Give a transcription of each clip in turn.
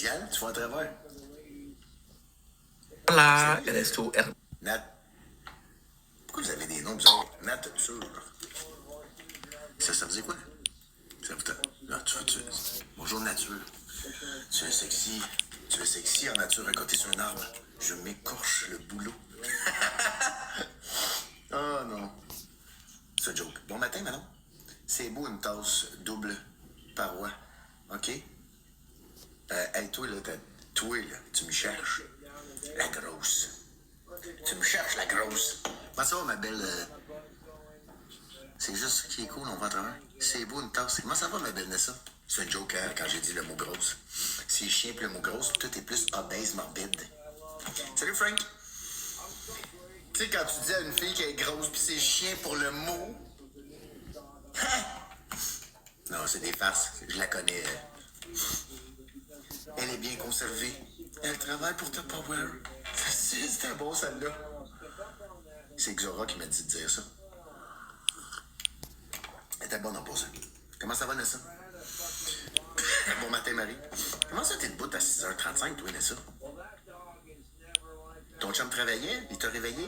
spécial, tu vas à travers. Hola, eres tu hermano. Nat. Pourquoi vous avez des noms bizarres? Nature. Ça veut dire quoi? Ça veut dire... Là, Bonjour, nature. Tu es sexy. Tu es sexy en nature à côté sur un arbre. Je m'écorche le boulot. Oh non. C'est un joke. Bon matin, Manon. C'est beau une tasse double paroi. OK? Hey, toi, là, tu me cherches. La grosse. Tu me cherches, la grosse. Comment ça va, ma belle... C'est juste ce qui est cool, on va à travers. C'est beau une tasse. Comment ça va, ma belle Nessa? C'est un joke hein, quand j'ai dit le mot grosse. C'est chien puis le mot grosse, tout est plus obèse, morbide. Salut, Frank. Tu sais, quand tu dis à une fille qu'elle est grosse puis c'est chien pour le mot... Non, c'est des farces. Je la connais. Elle est bien conservée. Elle travaille pour ta power. C'était bon, celle-là. C'est Xora qui m'a dit de dire ça. Elle était bonne en passant. Comment ça va, Nessa? Bon matin, Marie. Comment ça, t'es debout à 6h35, toi, Nessa? Ton chum travaillait? Il t'a réveillé?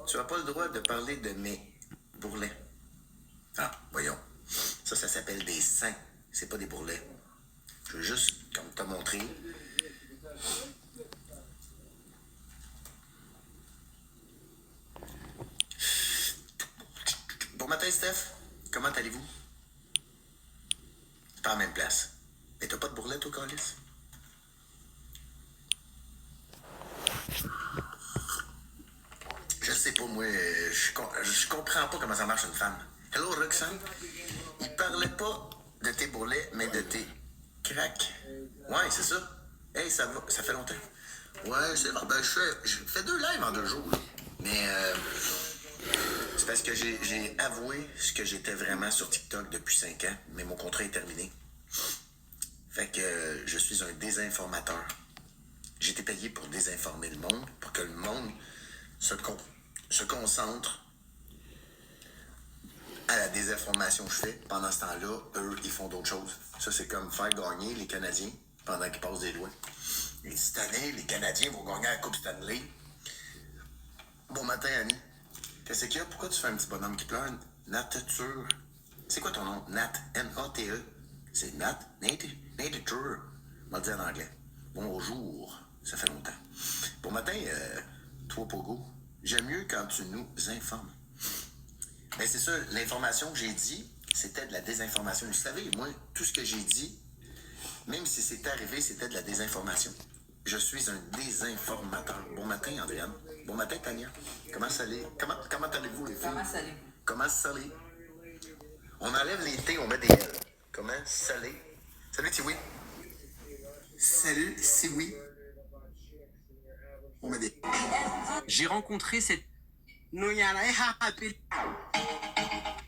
Tu n'as pas le droit de parler de mes bourrelets. Ah, voyons. Ça s'appelle des seins. C'est pas des bourrelets. Je veux juste, comme t'as montré... Bon matin, Steph. Comment allez-vous? C'est pas en même place. Mais t'as pas de bourrelet, toi, Carlis? Je sais pas, moi, je comprends pas comment ça marche une femme. Hello, Roxane. Il parlait pas de tes bourrelets, mais de tes cracks. Ouais, c'est ça. Hey, ça va, ça fait longtemps. Ouais, c'est bon. Ben, je fais 2 lives en 2 jours. Là. Mais c'est parce que j'ai avoué ce que j'étais vraiment sur TikTok depuis 5 ans, mais mon contrat est terminé. Fait que je suis un désinformateur. J'ai été payé pour désinformer le monde, pour que le monde se concentre à la désinformation que je fais. Pendant ce temps-là, eux, ils font d'autres choses. Ça, c'est comme faire gagner les Canadiens pendant qu'ils passent des lois. Et cette année, les Canadiens vont gagner la Coupe Stanley. Bon matin, Annie. Qu'est-ce qu'il y a? Pourquoi tu fais un petit bonhomme qui pleure? Nature. C'est quoi ton nom? Nat. N-A-T-E. C'est Nat. Nature. On va le dire en anglais. Bonjour. Ça fait longtemps. Bon matin, toi, Pogo. J'aime mieux quand tu nous informes. Ben c'est ça, l'information que j'ai dit, c'était de la désinformation. Vous savez, moi, tout ce que j'ai dit, même si c'était arrivé, c'était de la désinformation. Je suis un désinformateur. Bon matin, Andréane. Bon matin, Tania. Comment ça allait? Comment allez-vous, les filles? Comment ça allait? On enlève les T, on met des L. Comment ça allait? Salut, Tiwi. Salut, Siwi. On met des... J'ai rencontré cette...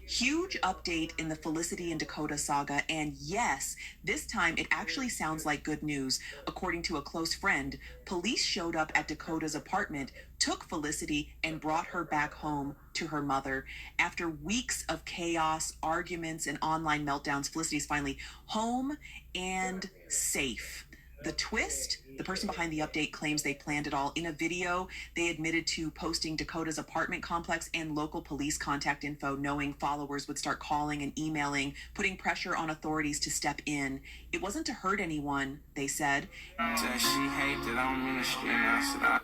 Huge update in the Felicity and Dakota saga, and yes, this time it actually sounds like good news. According to a close friend, police showed up at Dakota's apartment, took Felicity, and brought her back home to her mother. After weeks of chaos, arguments, and online meltdowns, Felicity's finally home and safe. The twist, the person behind the update claims they planned it all. In a video, they admitted to posting Dakota's apartment complex and local police contact info, knowing followers would start calling and emailing, putting pressure on authorities to step in. It wasn't to hurt anyone, they said. She hated on ministry and I said,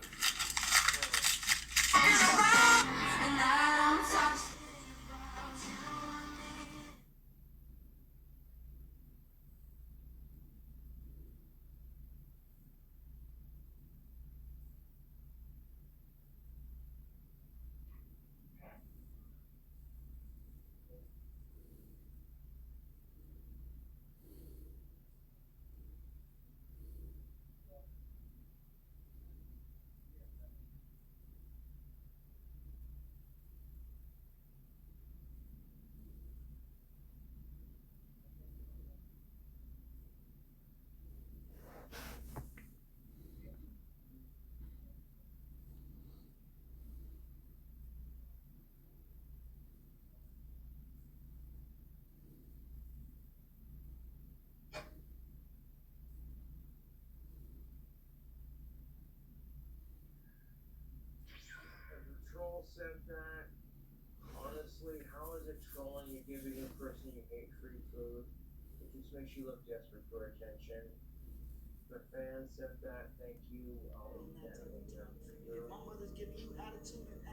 trolling, you're giving a person you hate free food. It just makes you look desperate for attention. The fans said that. Thank you. I'll eat that later. If my mother's giving you attitude and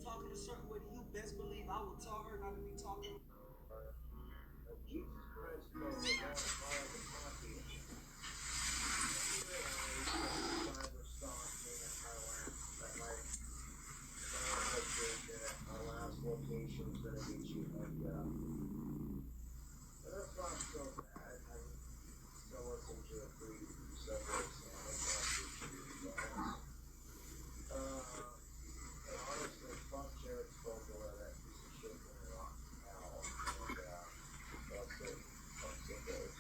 talking a certain way to you, best believe I will tell her not to be talking. Jesus Christ, bro, we're going hard with coffee. You realize that cyber stalking at my location, at my last location is going to get you headed up. But that's not so bad. I mean, still listen to a free subway sandwich after 2 years. And honestly, fuck Jared Fogle and that piece of shit in the rock hell. And, that's it. Fuck it goes.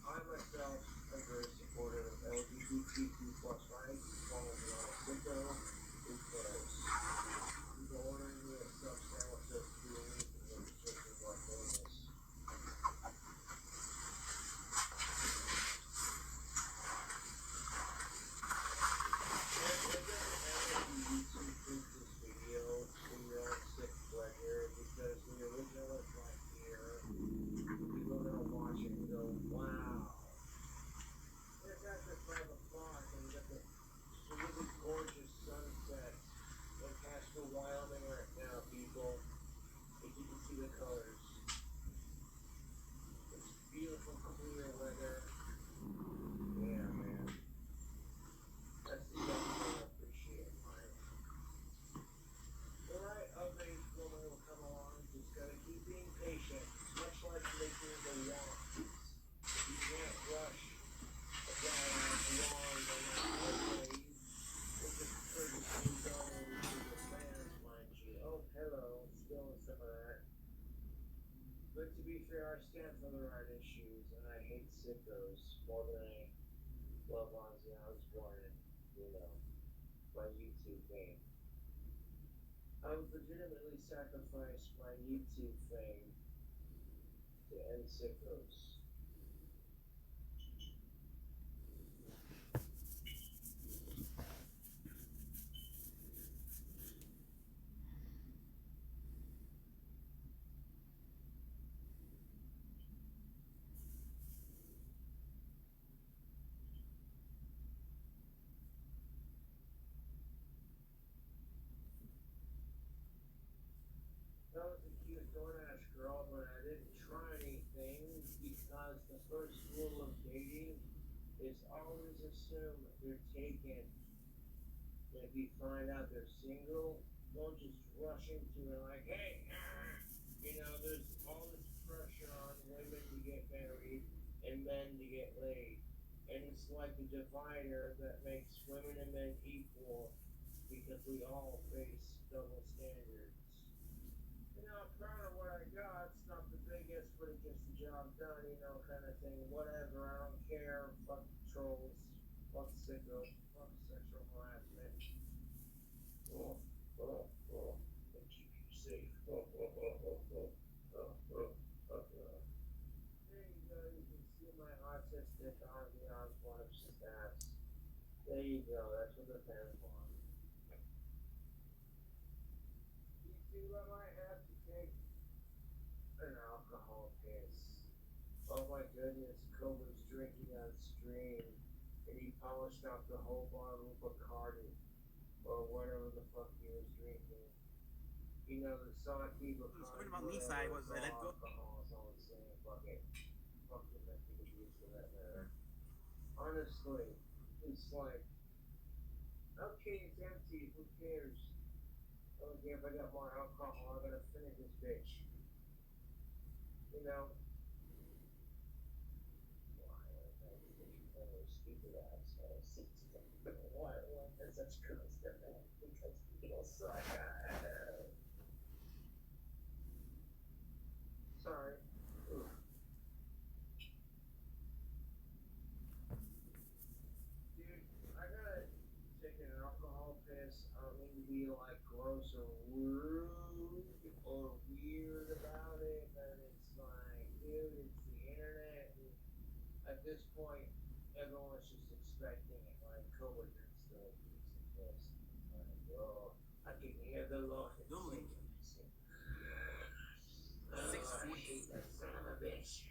I myself am very supportive of LGBTQ plus rights, as long as you're not a sicko, who cares? You go ordering me a sub sandwich that's doing anything with restrictions like this. YouTube think this video for your own sick pleasure because the original is right here. People are gonna watch it and go, wow. It's after 5 o'clock and you got the really gorgeous sunset in Casper, Wyoming right now, people. If you can see the colors. It's beautiful, clear weather. Yeah, man. That's the only thing I appreciate in life. The right of age woman will come along, just gotta keep being patient. Much like making the wand. You can't rush a guy out blonde on that highway. It's just courtesy going to the fans, mind you. Oh, hello. Spilling some of that. But to be fair, I stand for the right issues, and I hate sickos more than I love Ozzy Osbourne and, my YouTube fame. I would legitimately sacrifice my YouTube fame to end sickos. That was a cute DoorDash girl, but I didn't try anything because the first rule of dating is always assume they're taken. If you find out they're single, don't just rush into it like, hey, there's all this pressure on women to get married and men to get laid. And it's like a divider that makes women and men equal because we all face double standards. I'm proud of what I got. It's not the biggest, but it gets the job done, kind of thing. Whatever, I don't care. Fuck trolls. Fuck sickos. Fuck sexual harassment. And keep you safe. There you go. You can see my autistic Ozzy Osbourne stats. There you go. That's what the fans want. You see what I have to take? An alcohol piss. Oh my goodness, Kobe's drinking on stream, and he polished out the whole bottle of Bacardi, or whatever the fuck he was drinking. The sake, Bacardi, About me side was let go. alcohol is all the same. Fucking method of use for that matter. Honestly, it's like, okay, it's empty, who cares? Okay, if I got more alcohol, I'm gonna finish this bitch. Stupid assholes. Why is such girls that man? Because people suck. Sorry. Ooh. Dude, I gotta take an alcohol piss. I don't mean to be like gross or rude or weird about it, but it's like, dude, it's the internet. And at this point, everyone's just expecting it. Like, coworkers still piece of piss. Like, I can hear the Lord bitch.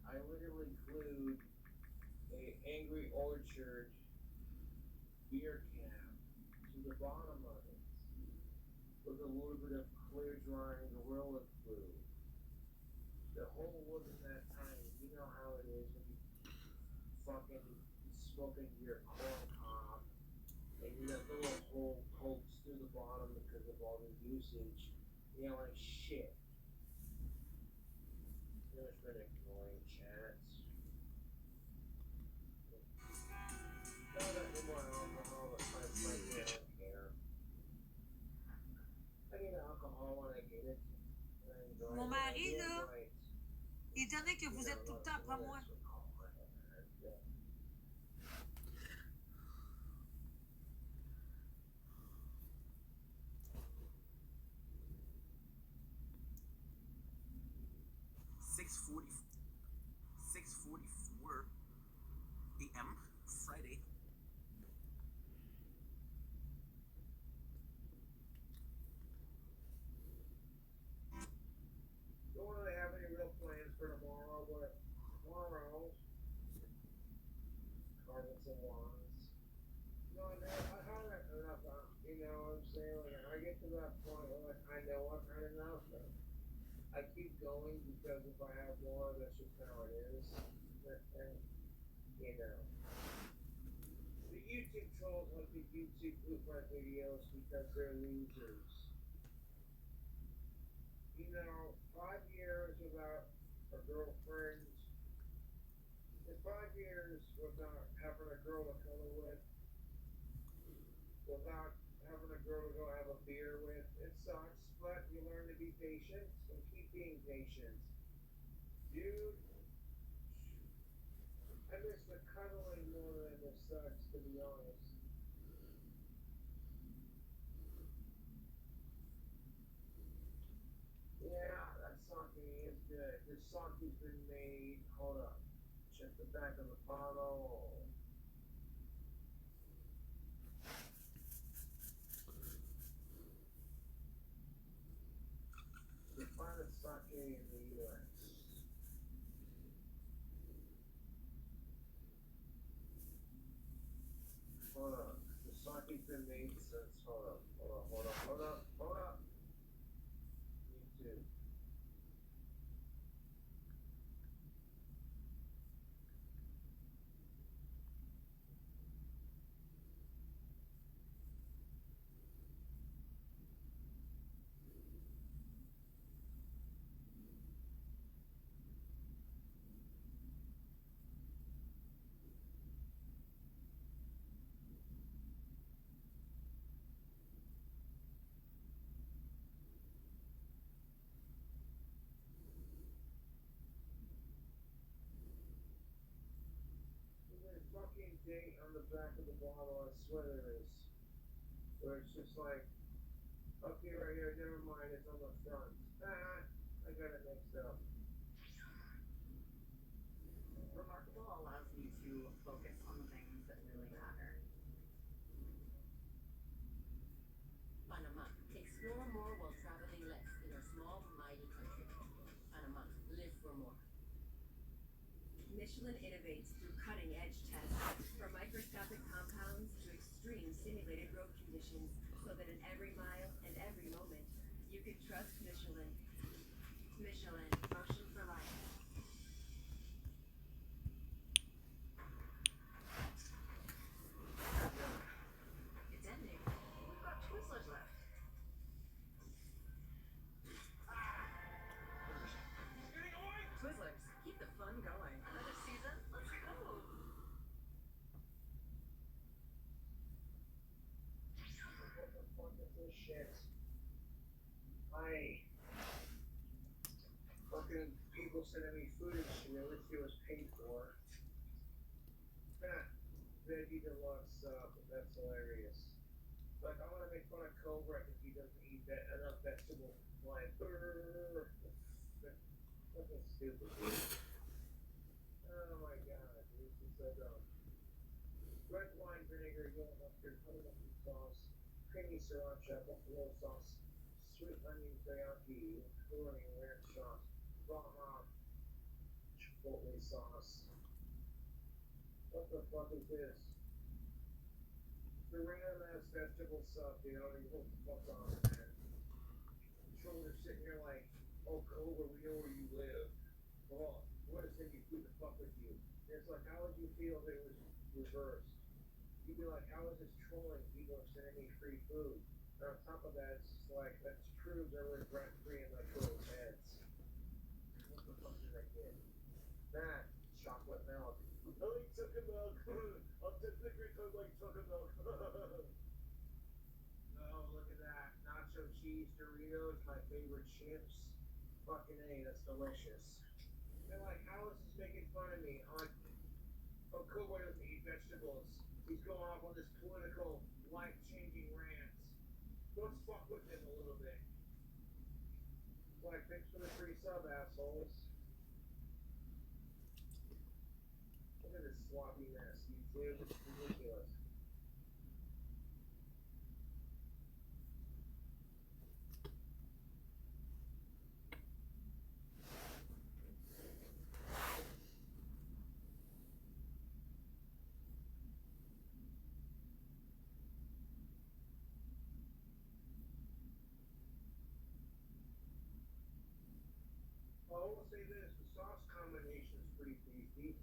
I literally glued a Angry Orchard beer cap to the bottom of it with a little bit of clear drying Gorilla Glue. The hole wasn't that tiny. You know how it is when you fucking smoking your corn cob and you got the little hole pokes through the bottom because of all the usage. You know, like shit. There's been ignoring chats. Not anymore alcohol, but frankly, I don't care. I get alcohol when I get it. And I enjoy Mon it. mari, I là, enjoy it. il dirait que vous êtes tout le temps après moi. 6:44 a.m. Friday. Don't really have any real plans for tomorrow, but tomorrow, carving some wands. No, I haven't enough, you know what I'm saying? Like, I get to that point where, like, I know I've had enough, but I keep going because if I have more, that's just how it is. And, you know. The YouTube trolls like the YouTube group my videos because they're losers. You know, 5 years without a girlfriend, and 5 years without having a girl to cuddle with, without having a girl to go have a beer with, it sucks, but you learn to be patient and keep being patient. Dude, I miss the cuddling more than I miss sex, to be honest. Yeah, that sake is good. This sake's been made. Hold up. Check the back of the bottle. The finest sake in the U.S. Hold up. The sake's been made since. Hold up. Me too. There's a fucking date on the back of the bottle, I swear there is. Where it's just like, okay, right here, never mind, it's on the front. Ah, I got it mixed up. Remarkable allows me to focus on the things that really matter. Panama. Explore more while traveling less in our small, mighty country. Panama. Live for more. Michelin innovates through cutting-edge tests, from microscopic compounds to extreme simulated road conditions, so that in every mile and every moment, you can trust Michelin. Michelin, motion for life. It's ending. We've got Twizzlers left. Twizzlers, keep the fun going. Another season? Let's go. What the fuck is this shit? I fucking people sending me food and shit. At least it was paid for. Veggie deluxe that's hilarious. Like I want to make fun of Cobra because he doesn't eat enough vegetables. Like, that's fucking stupid. Dude. Oh my god, dude, this is so dumb. red wine vinegar, yellow mustard, honey mustard sauce, creamy sriracha, buffalo sauce, sweet onion teriyaki, macaroni ranch sauce, Baja chipotle sauce. What the fuck is this? Serena Mass vegetable sub, dude. I don't even know what the fuck's on it, man. Controller's sitting here like, oh, Cobra, we know where you live. Oh, what is it you do to fuck with you? And it's like, how would you feel if it was reversed? You'd be like, how is this trolling? People are sending me free food. And on top of that, it's just like, that proves I live rent free in my trolls' heads. What the fuck did I get? That chocolate milk. I like chocolate milk. I'll technically like chocolate milk. Oh, look at that. Nacho cheese Doritos, my favorite chips. Fucking A, that's delicious. They're like, how is this making fun of me? I'm like, oh, Cowboy doesn't eat vegetables. He's going off on this political, life-changing rant. Let's fuck with him a little bit. Like, thanks for the free sub, assholes. Look at this sloppy mess, YouTube. It's ridiculous. I will say this, the sauce combination is pretty tasty.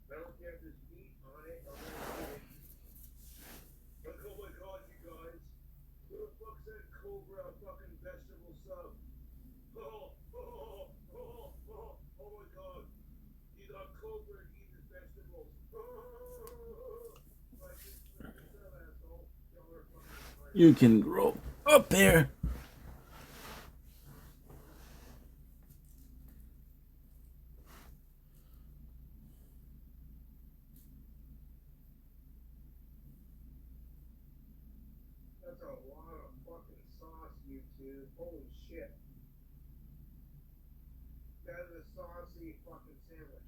I don't care if there's meat on it, I'm gonna eat it. Like, oh my god, you guys. Who the fuck said Cobra fucking vegetable sub? Oh, oh, oh, oh, oh my god. You got Cobra and eat his vegetables. Oh, like, this is the sub, asshole. Y'all are fucking retarded. You can grow up there. That's a lot of fucking sauce, YouTube. Holy shit. That is a saucy fucking sandwich.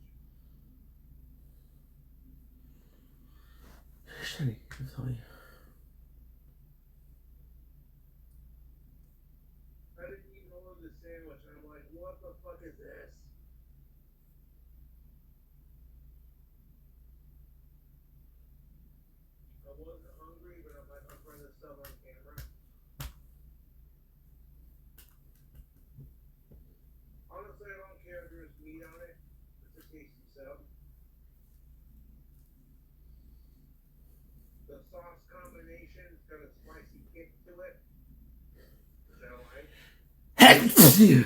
Sorry. I didn't even order the sandwich, and I'm like, what the fuck is this? I wasn't hungry, but I'm like, I'm trying to sub on camera. Honestly, I don't care if there's meat on it. It's a tasty sub. The sauce combination's got a spicy kick to it, which I like. Heck, Yo.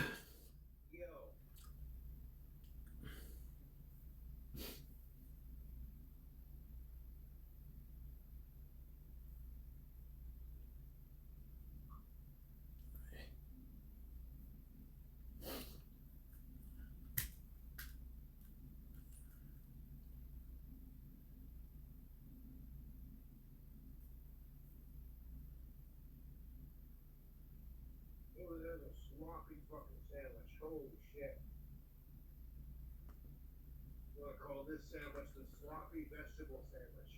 Oh, that's a sloppy fucking sandwich. Holy shit. I'm gonna call this sandwich the sloppy vegetable sandwich.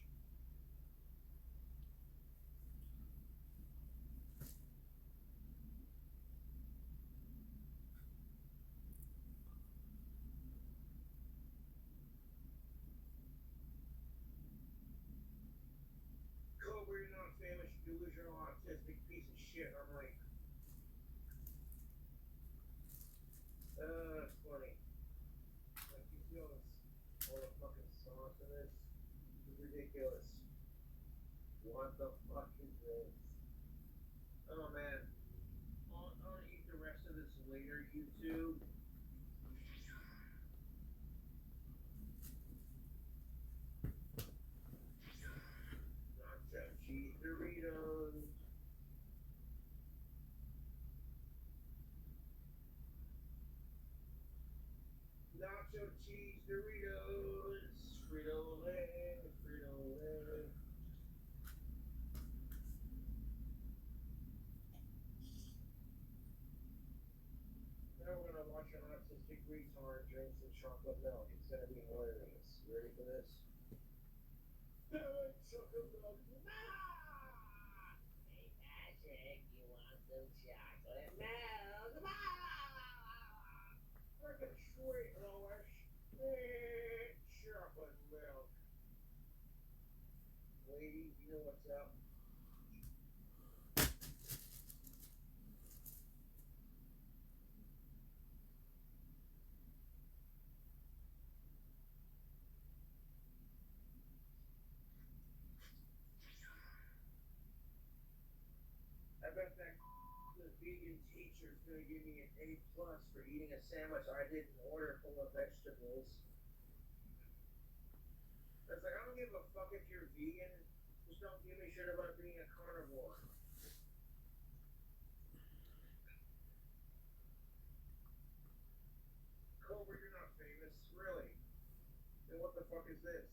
Cobra, you're not famous, you delusional autistic piece of shit. I'm like, that's funny. Like, you feel this, all the fucking sauce in this? It's ridiculous. What the fuck is this? Oh man. I'm gonna eat the rest of this later, YouTube. Nacho cheese Doritos. Nacho cheese Doritos. Frito-Lay, Frito-Lay. Now we're gonna watch an autistic retard drink some chocolate milk. It's gonna be hilarious. You ready for this? some chocolate milk. Freaking sweet, Lois. Chocolate milk. Lady, you know what's up? I bet that the vegan teacher's gonna give me an A+ for eating a sandwich I didn't order full of vegetables. It's like, I don't give a fuck if you're vegan. Just don't give me shit about being a carnivore. Cobra, you're not famous, really. Then what the fuck is this?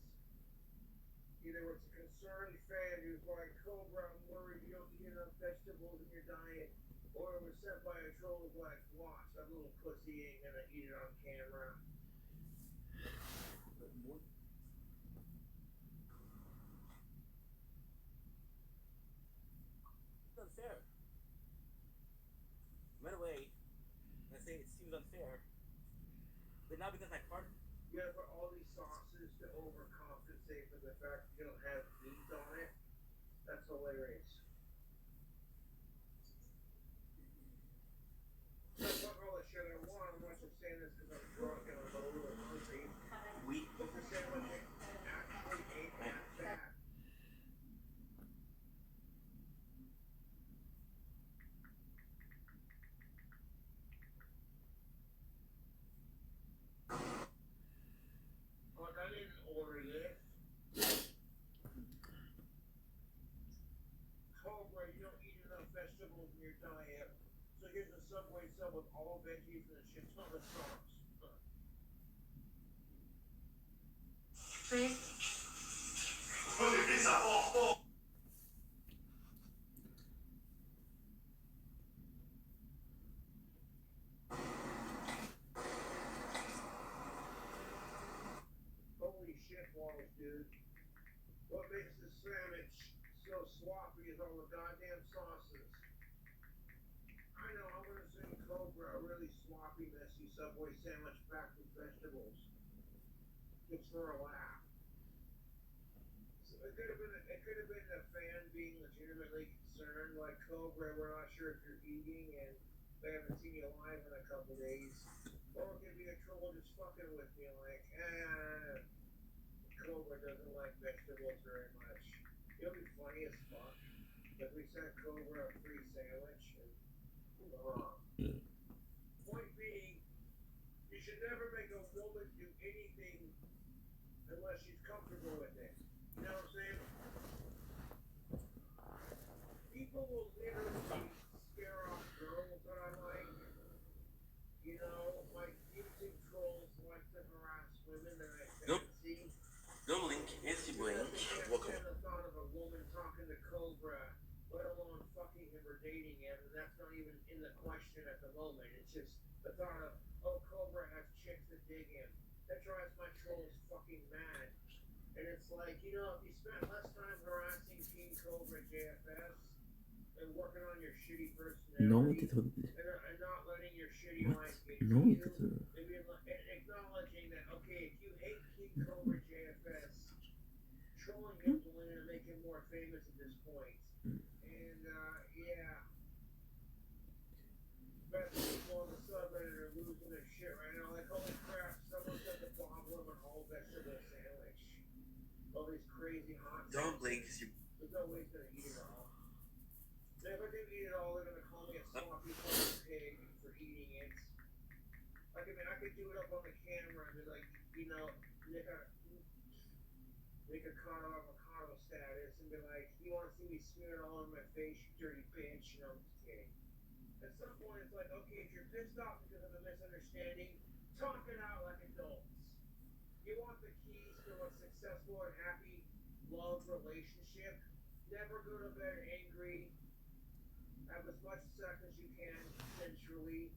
Either it's a concerned fan who's like, Cobra, I'm worried you don't eat enough vegetables in your diet, or it was sent by a troll who's like, watch, that little pussy ain't gonna eat it on camera. It's unfair. Right away, I say it seems unfair, but not because my partner. You gotta put all these sauces to overcompensate for the fact you don't have meat on it. That's hilarious. Fuck all the shit I want. I'm not just saying this because I'm drunk and I'm a little hungry. We. But the sandwich actually ain't that bad. Like, I didn't order this. Cobra, you don't eat enough vegetables in your diet. So here's a Subway sub with all veggies and a shit ton of sauce. Holy shit balls, dude. What makes this sandwich so sloppy is all the goddamn sauces. I know, I'm gonna send Cobra a really sloppy, messy Subway sandwich packed with vegetables. Just for a laugh. So it could have been a fan being legitimately concerned, like, Cobra, we're not sure if you're eating and they haven't seen you live in a couple days. Or it could be a troll just fucking with me, like, Cobra doesn't like vegetables very much. It'll be funny as fuck if we sent Cobra a free sandwich and point being, you should never make a woman do anything unless she's comfortable with it. You know what I'm saying? People will literally scare off girls that I like. You know, like YouTube trolls like to harass women that I fancy. No link, esse bem. I can't stand the thought of a woman talking to Cobra, let alone fucking him or dating him, and that's not even in the question at the moment. It's just the thought of, oh, Cobra has chicks that dig him. That drives my trolls fucking mad. And it's like, you know, if you spent less time harassing King Cobra JFS and working on your shitty personality and not letting your shitty life get to you, maybe acknowledging that, okay, if you hate King Cobra JFS, trolling him will only make him more famous at this point. And, yeah. Best people on the subreddit are losing their shit right now. Like, holy crap, someone said the bomb lemon whole vegetable sandwich. All these crazy hot Don't blink. There's no way he's gonna eat it all. If I do eat it all, they're gonna call me a sloppy fucking pig for eating it. Like, I mean, I could do it up on the camera and be like, you know, make a avocado status and be like, you wanna see me smear it all over my face, you dirty bitch? You know, I'm just kidding. At some point, it's like, okay, if you're pissed off because of a misunderstanding, talk it out like adults. You want the keys to a successful and happy love relationship. Never go to bed angry. Have as much sex as you can, consensually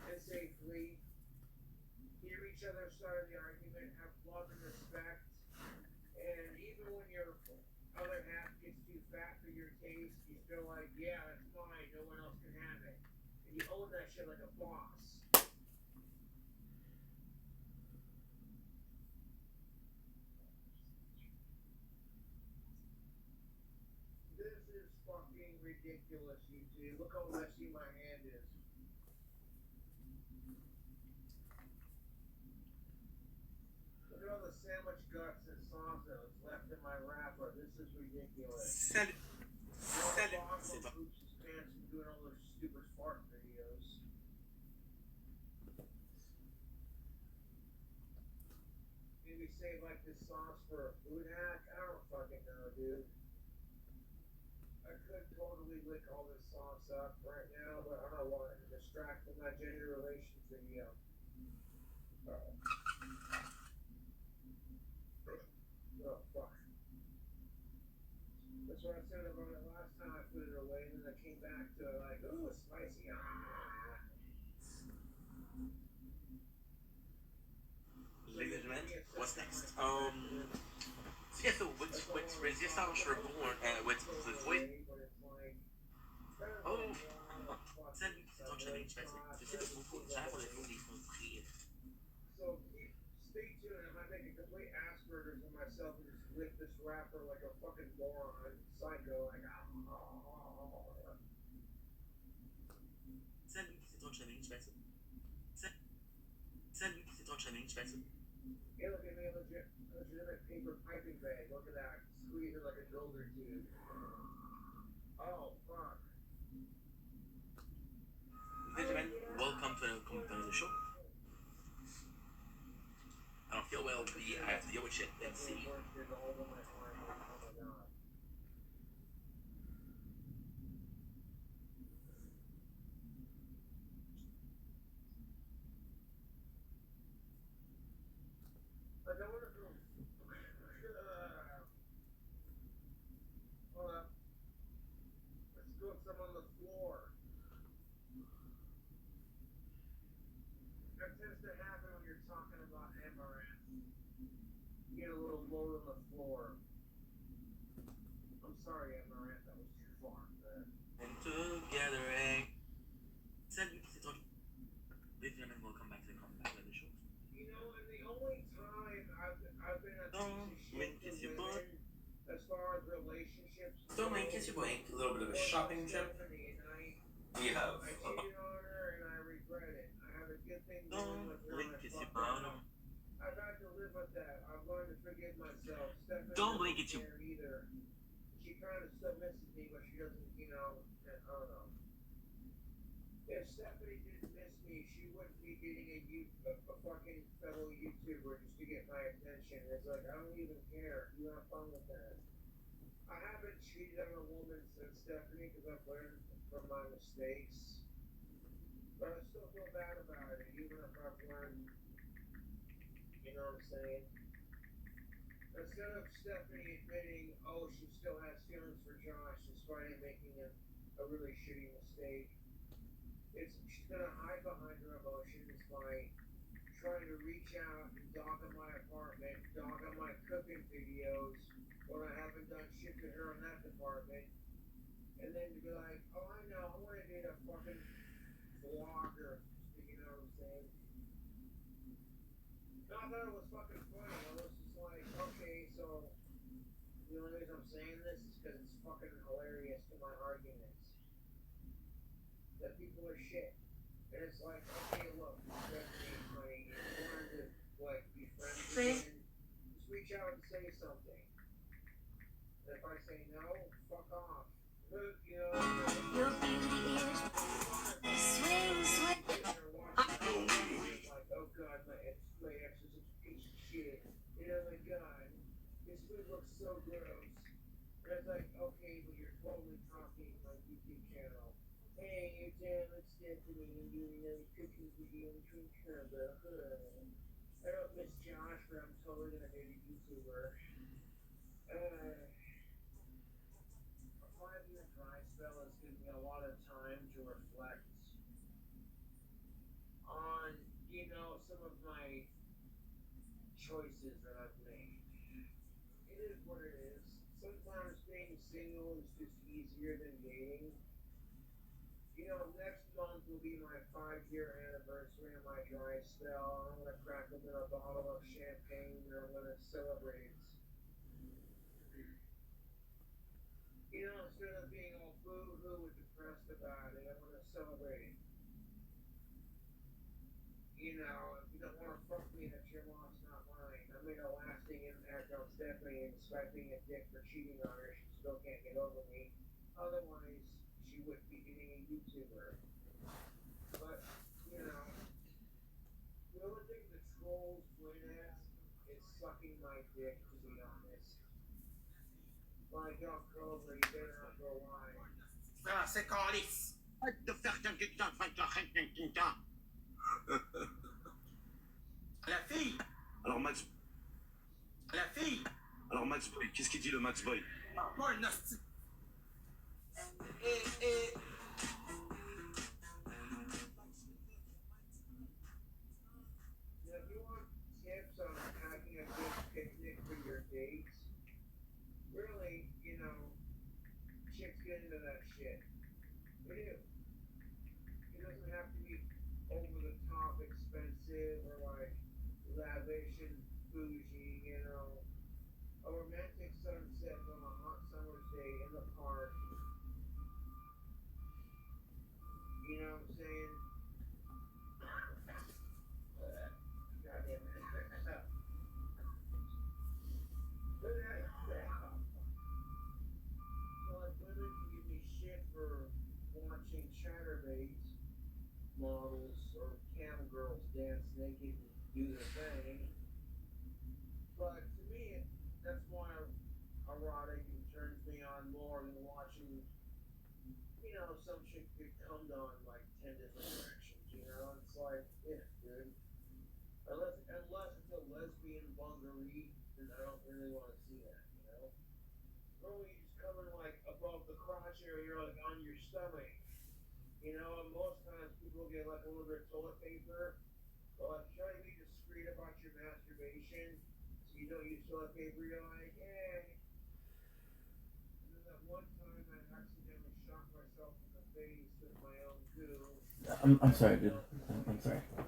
and safely. Hear each other's side of the argument. Have love and respect. And even when your other half gets too fat for your taste, you still like, yeah, that's fine. You own that shit like a boss. This is fucking ridiculous, YouTube. Look how messy my hand is. Look at all the sandwich guts and salsa that's left in my wrapper. This is ridiculous. Salut. Salut. C'est bon. Poops his pants and doing all those stupid fart videos. Maybe save like this sauce for a food hack? I don't fucking know, dude. I could totally lick all this sauce up right now, but I don't want it to distract from my gender relations video. Oh, fuck. That's what I said about it last time I put it away, and then I came back to it like, ooh, it's spicy. Ladies and gentlemen, what's next? Yeah, so what's resistance reboot what's the voice? Oh, salut, c'est ton challenge facile. J'essaie de beaucoup de gens pour le film des construire. So stay tuned. I might make a complete Asperger's of myself and just lick this wrapper like a fucking moron, psycho, like Salut, c'est ton challenge facile. Salut, c'est ton challenge facile. Hey, look at me, legitimate paper piping bag. Look at that. Squeeze it like a builder tube. Oh, fuck. Ladies and gentlemen, welcome to the show. I don't feel well, I have to deal with shit. Let's see. Like, I wonder who. Hold up. Let's do some on the floor. That tends to happen when you're talking about amaranth. You get a little load on the floor. I'm sorry, amaranth, that was too far. And together, eh? Salut, c'est ton. Ladies and gentlemen, welcome back to the show. You know, and the only time I've been a piece of shit to women as far as relationships. Don't make it your way. A little bit of a shopping trip. We have. I cheated on her and I regret it. I have a good thing going with her. Blink is your bottom. I've had to live with that. I've learned to forgive myself. Stephanie Don't blink at you. either. She kind of still misses me, but she doesn't, you know, I don't know. If Stephanie didn't miss me, she wouldn't be dating a fucking fellow YouTuber just to get my attention. It's like, I don't even care. You have fun with that. I haven't cheated on a woman since Stephanie because I've learned from my mistakes. But I still feel bad about it, even if I've learned. You know what I'm saying? Instead of Stephanie admitting, oh, she still has feelings for Josh despite him making a really shitty mistake, she's gonna hide behind her emotions by trying to reach out and dog on my apartment, dog on my cooking videos when I haven't done shit to her in that department, and then to be like, oh, I know, I want to date a fucking vlogger, you know what I'm saying? No, I thought it was fucking funny. I was just like, okay, so the only reason I'm saying this is because it's fucking hilarious to my arguments. That people are shit. And it's like, okay, look, Stephanie, honey, if you wanted to, like, be friends with me, just reach out and say something. And if I say no, fuck off. You know, Your beauty is swing, swing. Like, oh god, my ex is such a piece of shit. And oh my god, this food looks so gross. And it's like, okay, but you're totally copying my YouTube channel. Hey, you're damn it's Stephanie and doing another cooking video and drink combo. I don't miss Josh, but I'm totally gonna date a YouTuber. A 5-year dry spell has given me a lot of time to reflect on, you know, some of my choices that I've made. It is what it is. Sometimes being single is just easier than dating. You know, next month will be my 5-year anniversary of my dry spell. I'm gonna crack open a bottle of champagne and I'm gonna celebrate. You know, instead of being all boo-hoo and depressed about it, I'm gonna celebrate. You know, if you don't want to fuck me, that's your loss, not mine. I made a lasting impact on Stephanie, and despite being a dick for cheating on her, she still can't get over me. Otherwise, she wouldn't be being a YouTuber. But, you know, the only thing the trolls win at is sucking my dick, to be honest. Like Young Cobra, you better not go live. Ah, c'est calice! Arrête de faire qu'un. La fille! Alors Max. La fille! Alors Max Boy, qu'est-ce qu'il dit le Max Boy? Pas un hostie. Now, if you want tips on packing a good picnic for your dates, really, you know, chicks get into that shit. They do. It doesn't have to be over the top expensive or like lavish and bougie, you know. A romantic sunset on a hot summer's day in the park. You know what I'm saying? Goddamn it. So like women can give me shit for watching chatterbaits, models, or cam girls dance naked and do their thing. But to me, that's why erotic turns me on more than watching, you know, some chick get cummed on like 10 different directions, you know? It's like, yeah, dude. Unless it's a lesbian bungaree, then I don't really want to see that, you know? Normally you just cover like above the crotch area, like on your stomach. You know, and most times people get like a little bit of toilet paper, but like try to be discreet about your masturbation. So you don't use toilet paper, you're like, hey. And then that one time I accidentally shot myself in the face with my own goo. I'm sorry, dude. I'm sorry. To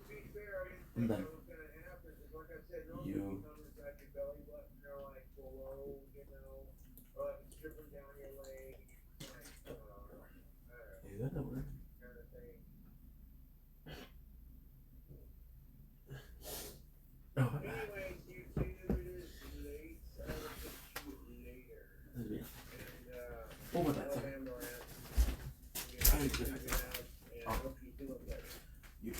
be fair, I didn't think that was gonna happen. Because like I said, normally you come inside your belly button, they're like below, you know, or like it's dripping down your leg. Like, Is that the word? kind of thing. Oh, my bad. Anyways, YouTube, it is late. I will catch you later. Yeah. And, Oh, my bad. Sorry. I hope you feel better. You go.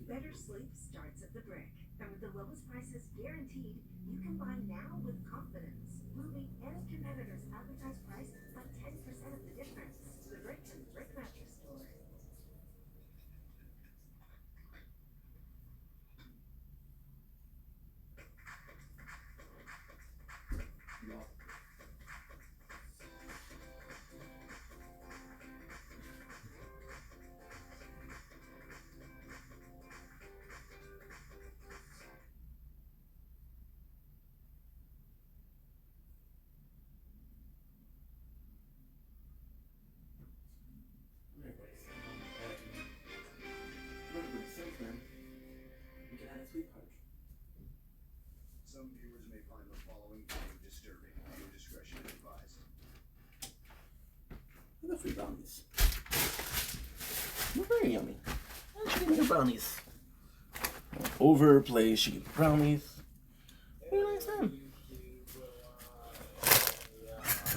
Better sleep starts at the Brick. And with the lowest prices guaranteed, you can buy now with confidence, moving any competitor's advertised price by 10% of the difference. The Brick and Brick Mattress Store. free brownies. They're very yummy. Chicken nugget brownies. Overplay chicken brownies. Very nice, man.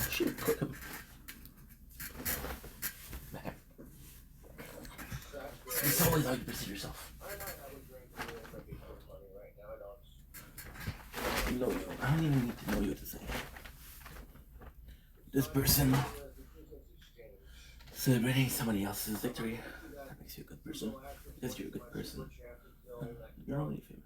Should cook them. Man. It's always how you perceive yourself. No, I don't even need to know you what to say. This person celebrating somebody else's victory. That makes you a good person. Because you're a good person. You're already famous.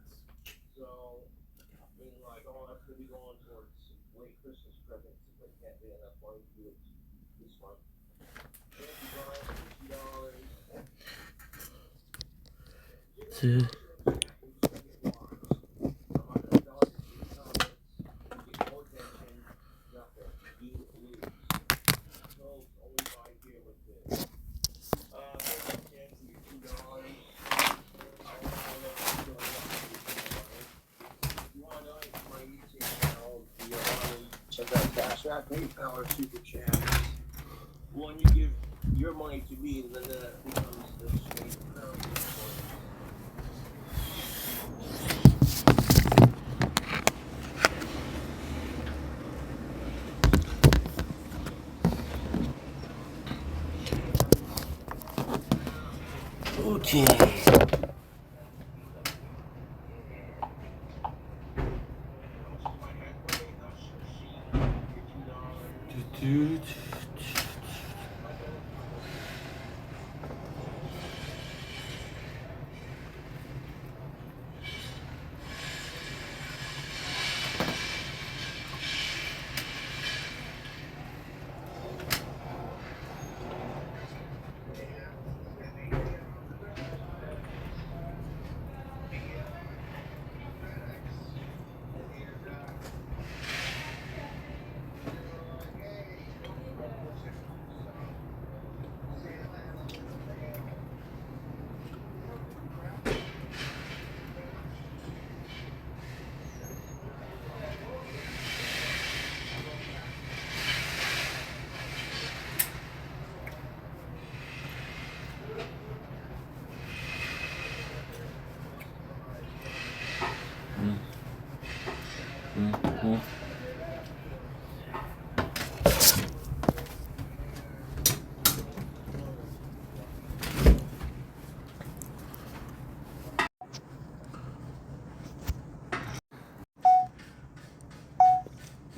Check out Cash App, PayPal, or Super Chat. When you give your money to me, then that becomes the straight amount. Okay.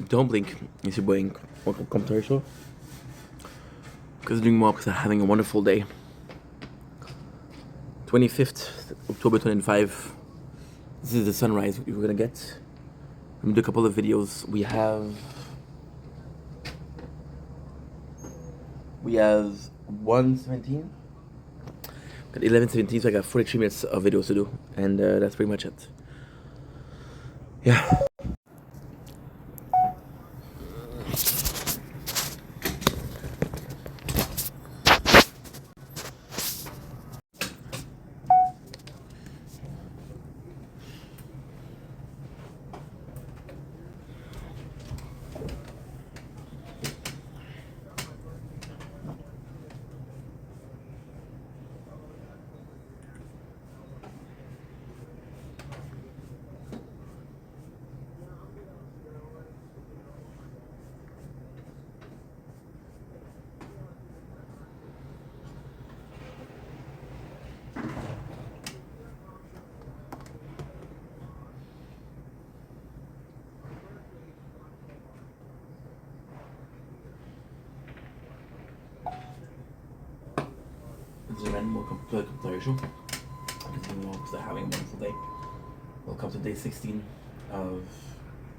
Don't blink. It's your boy. Welcome to our show. Because doing more because I'm having a wonderful day. 25th October 25. This is the sunrise we're gonna get. I'm gonna do a couple of videos. We have 1:17. Got 11:17, so I got 43 minutes of videos to do, and that's pretty much it. Yeah. This is Ren. Welcome to our show. Because they're having a wonderful day. Welcome to day 16 of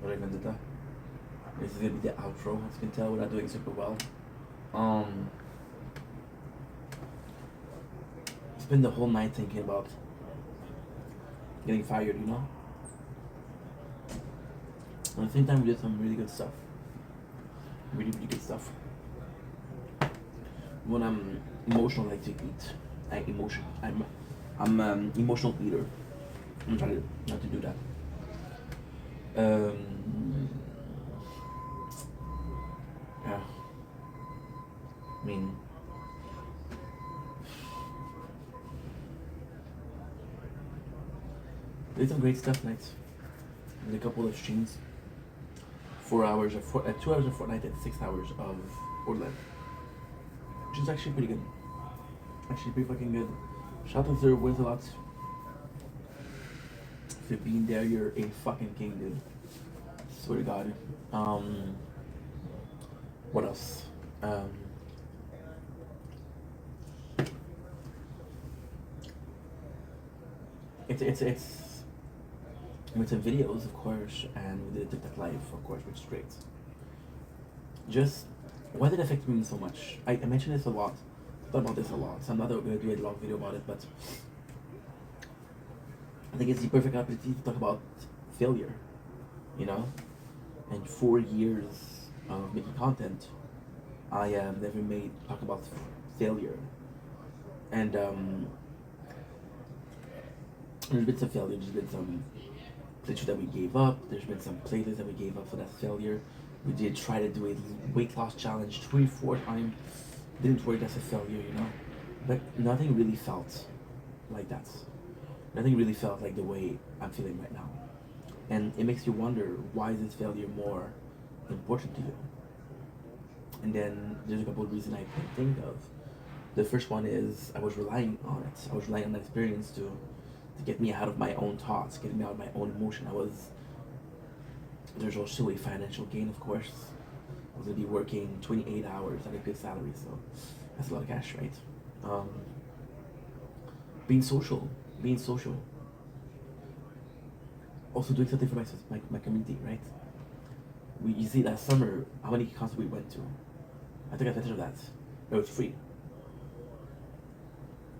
project Vendetta. This is gonna be the outro. As you can tell, we're not doing super well. Spend the whole night thinking about getting fired, you know? And at the same time, we did some really good stuff. Really, really good stuff. When I'm emotional, I like to eat. I'm emotional eater. I'm trying not to do that. Yeah. I mean, did some great stuff tonight. Did a couple of streams. 4 hours of 2 hours of Fortnite and 6 hours of Borderlands, which is actually pretty good. Actually pretty fucking good. Shout out to Wins a lot. If you've been there, you're a fucking king, dude. Swear to God. What else? It's with some videos, of course, and we did a TikTok live, of course, which is great. Just why did it affect me so much? I mentioned this a lot, thought about this a lot, so I'm not going to do a long video about it, but I think it's the perfect opportunity to talk about failure, you know? And 4 years of making content, I have never made talk about failure. And there's been some failure, there's been some pictures that we gave up, there's been some playlists that we gave up for that failure. We did try to do a weight loss challenge 3-4 times, didn't work, that's a failure, you know? But nothing really felt like that. Nothing really felt like the way I'm feeling right now. And it makes you wonder, why is this failure more important to you? And then there's a couple of reasons I can think of. The first one is I was relying on it. I was relying on that experience to get me out of my own thoughts, get me out of my own emotion. There's also a financial gain, of course. I was gonna be working 28 hours at a good salary, so that's a lot of cash, right? Being social. Also doing something for my community, right? You see last summer how many concerts we went to. I took advantage of that. It was free.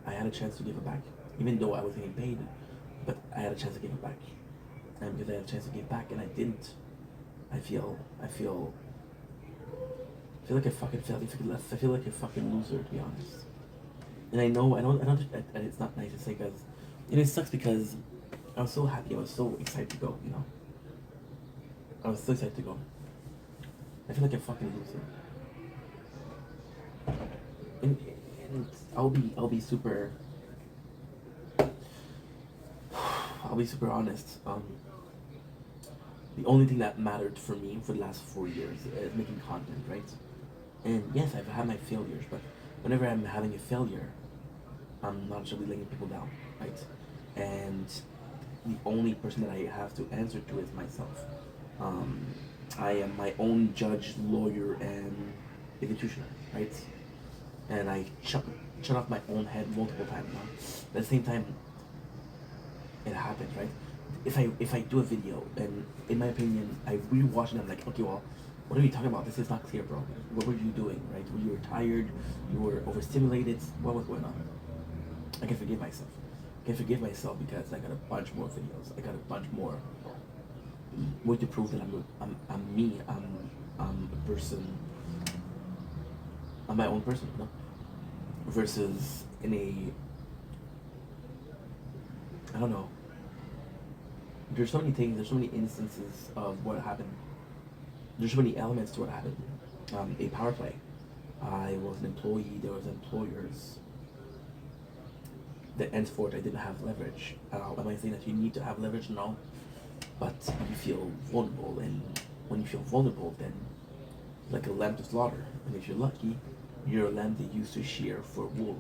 I had a chance to give it back, even though I was getting paid, but I had a chance to give it back. And because I had a chance to give back and I didn't, I feel like I fucking failed. I feel like a fucking loser, to be honest. And I know, and it's not nice to say, because it sucks, because I was so happy, I was so excited to go, you know? I was so excited to go. I feel like a fucking loser. And I'll be super honest. The only thing that mattered for me for the last 4 years is making content, right? And yes, I've had my failures, but whenever I'm having a failure, I'm not really letting people down, right? And the only person that I have to answer to is myself. I am my own judge, lawyer, and executioner, right? And I shut off my own head multiple times now. At the same time, it happens, right? If I do a video and in my opinion I rewatch it, I'm like, okay, well, what are you talking about? This is not clear, bro. What were you doing, right? You were tired, you were overstimulated, what was going on? I can forgive myself. Because I got a bunch more videos. I got a bunch more way to prove that I'm me. I'm a person. I'm my own person, you know? Versus in I don't know. There's so many things, there's so many instances of what happened. There's so many elements to what happened. A power play. I was an employee, there was employers. That henceforth I didn't have leverage. Am I saying that you need to have leverage? No. But you feel vulnerable, and when you feel vulnerable, then like a lamb to slaughter. And if you're lucky, you're a lamb they used to shear for wool.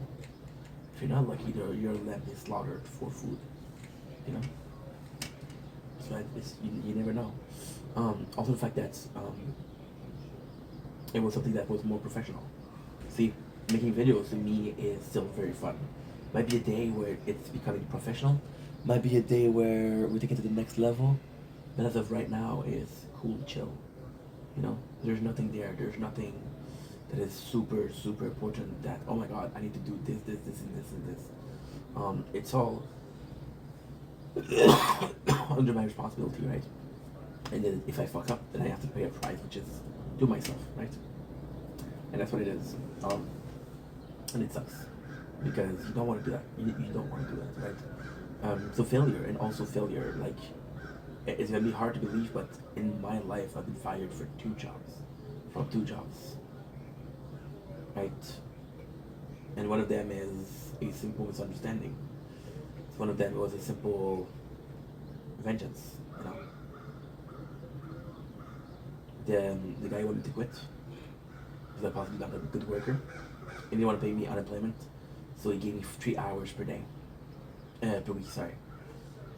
If you're not lucky, you're a lamb they slaughtered for food. You know? So you never know. Also the fact that it was something that was more professional. See, making videos to me is still very fun. Might be a day where it's becoming professional. Might be a day where we take it to the next level. But as of right now, it's cool, chill. You know, there's nothing there. There's nothing that is super, super important that, oh my god, I need to do this, and this. It's all under my responsibility, right? And then if I fuck up, then I have to pay a price, which is do myself, right? And that's what it is. And it sucks because you don't want to do that. You don't want to do that, right? So failure, and also failure, like it's gonna be hard to believe, but in my life, I've been fired for 2 jobs, from 2 jobs, right? And one of them is a simple misunderstanding. One of them was a simple vengeance, you know. The guy wanted to quit because I possibly not a good worker, and he didn't want to pay me unemployment, so he gave me 3 hours per day, per week. Sorry,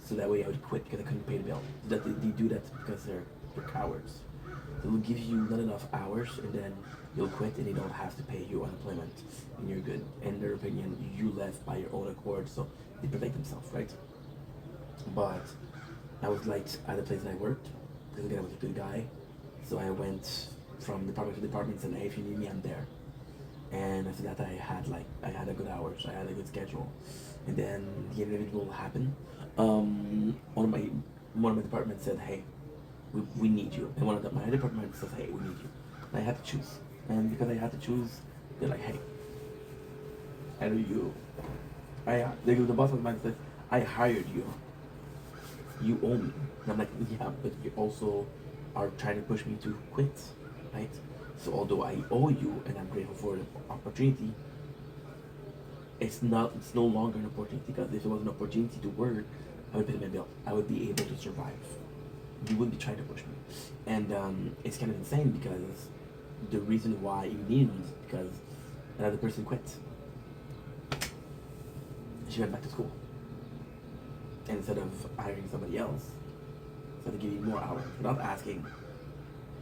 so that way I would quit because I couldn't pay the bill. So that they do that because they're cowards. They'll give you not enough hours, and then you'll quit, and they don't have to pay you unemployment, and you're good. In their opinion, you left by your own accord, so they protect themselves, right? But I was liked at the place that I worked because again I was a good guy. So I went from department to department and said, hey, if you need me, I'm there. And after that, I had a good hours, I had a good schedule, and then the inevitable happened. One of my departments said, hey, we need you, and my other department says, hey, we need you. And I had to choose, and because I had to choose, they're like, hey, either you, the boss of mine says, I hired you. You owe me. And I'm like, yeah, but you also are trying to push me to quit, right? So although I owe you and I'm grateful for the opportunity, it's no longer an opportunity, because if it was an opportunity to work, I would pay my bill. I would be able to survive. You wouldn't be trying to push me. And it's kind of insane because the reason why you need me is because another person quit. She went back to school. And instead of hiring somebody else, so they give you more hours without asking.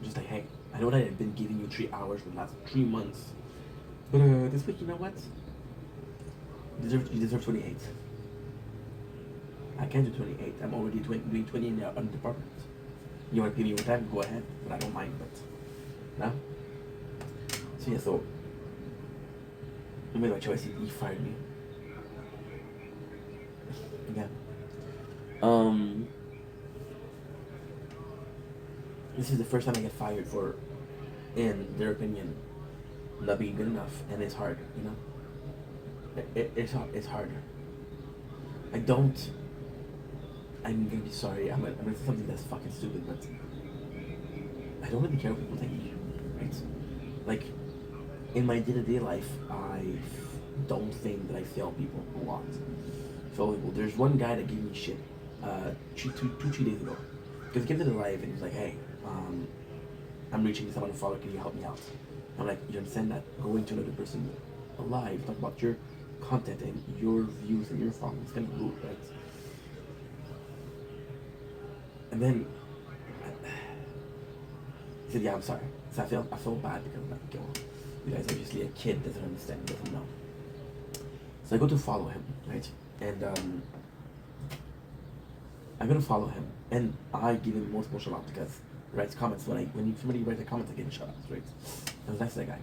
Just like, hey, I know that I've been giving you 3 hours for the last 3 months, but this week, you know what? You deserve 28. I can't do 28. I'm already doing 20 in the department. You want to pay me overtime? Go ahead, but I don't mind. But no. So yeah, so I made my choice. He fired me. Yeah. This is the first time I get fired for, in their opinion, not being good enough, and it's hard, you know. It's hard. I'm gonna be sorry. I'm gonna say something that's fucking stupid, but I don't really care what people think, right? Like, in my day-to-day life, I don't think that I fail people a lot. So there's one guy that gave me shit, 3 days ago, because he came to the live and he was like, hey, I'm reaching someone to follow, can you help me out? I'm like, you understand that going to another person alive, talk about your content and your views and your following, it's kind of rude, right? And then he said, yeah, I'm sorry. So I felt bad because I'm like, yo, you guys are obviously a kid, doesn't understand, doesn't know. So I go to follow him, right? And I'm gonna follow him, and I give him multiple shout outs because he writes comments. When somebody writes a comment, I give him shout outs, right? I was nice to that guy.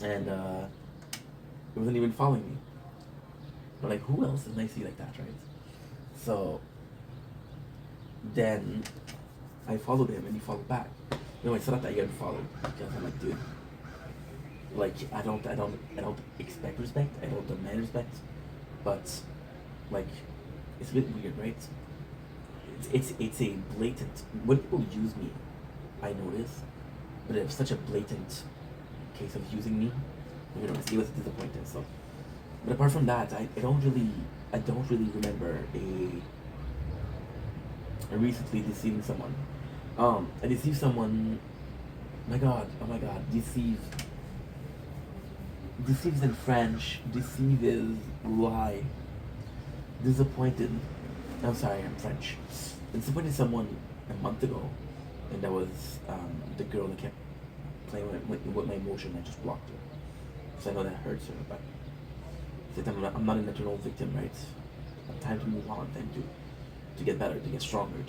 And he wasn't even following me. But like, who else is nice to you like that, right? So then I followed him and he followed back. No, I said that I get followed because I'm like, dude, like I don't expect respect. I don't demand respect, but like it's a bit weird, right? It's a blatant. When people use me, I notice, but it's such a blatant case of using me. You know, he was disappointed. So, but apart from that, I don't really remember I recently deceiving someone. I deceived someone. Oh my god, deceive. Deceive is in French. Deceive is lie. Disappointed. I'm sorry, I'm French. I disappointed someone a month ago, and that was the girl that kept playing with my emotion. I just blocked her. So I know that hurts her, but I'm not an eternal victim, right? Time to move on, time to get better, to get stronger,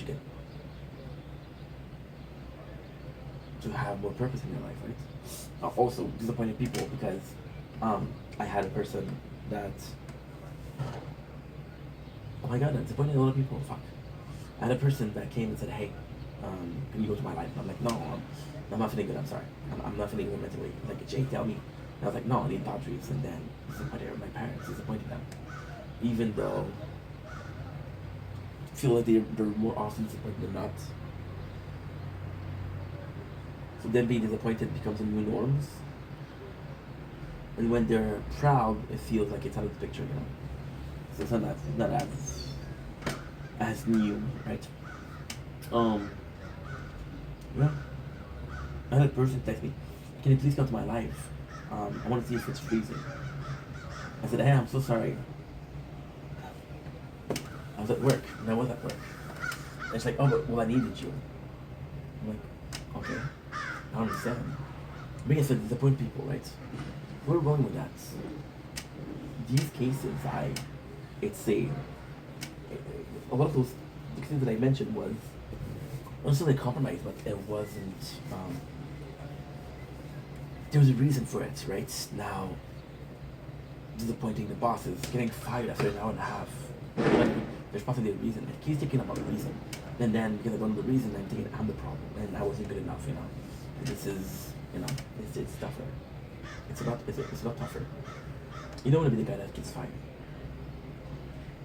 to have more purpose in your life, right? Also disappointed people because I had a person that, oh my god, I disappointed a lot of people. Fuck. I had a person that came and said, hey, can you go to my life? And I'm like, no, I'm not feeling good. I'm sorry. I'm not feeling good mentally. Like, Jay, tell me. And I was like, no, I need boundaries. And then disappointed my parents, disappointed them. Even though I feel like they're more often disappointed than not. So then being disappointed becomes a new norms. And when they're proud, it feels like it's out of the picture, you know. So it's not as new, right? Yeah. I had a person text me, "Can you please come to my live? I want to see if it's freezing." I said, "Hey, I'm so sorry. I was at work, and I was at work." And it's like, "Oh, but, well, I needed you." I'm like, "Okay, I understand." But yes, it disappoint people, right? Where we're going with that? These cases, it's a lot of those cases that I mentioned was not necessarily compromised, but it wasn't. There was a reason for it, right? Now, disappointing the bosses, getting fired after an hour and a half. Like, there's possibly a reason. If he's thinking about the reason, and then because I don't know the reason, I'm thinking I'm the problem, and I wasn't good enough, you know. This is, you know, it's tougher. It's a lot tougher. You don't want to be the guy that gets fired.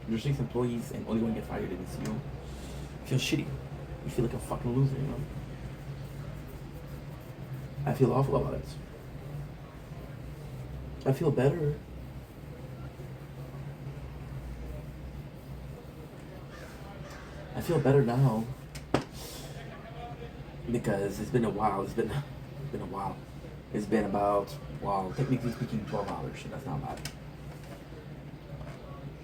There's 6 employees and only one get fired, and it's you. You feel shitty. You feel like a fucking loser, you know. I feel awful about it. I feel better. I feel better now because it's been a while. It's been a while. It's been about, well, technically speaking, 12 hours. So that's not bad.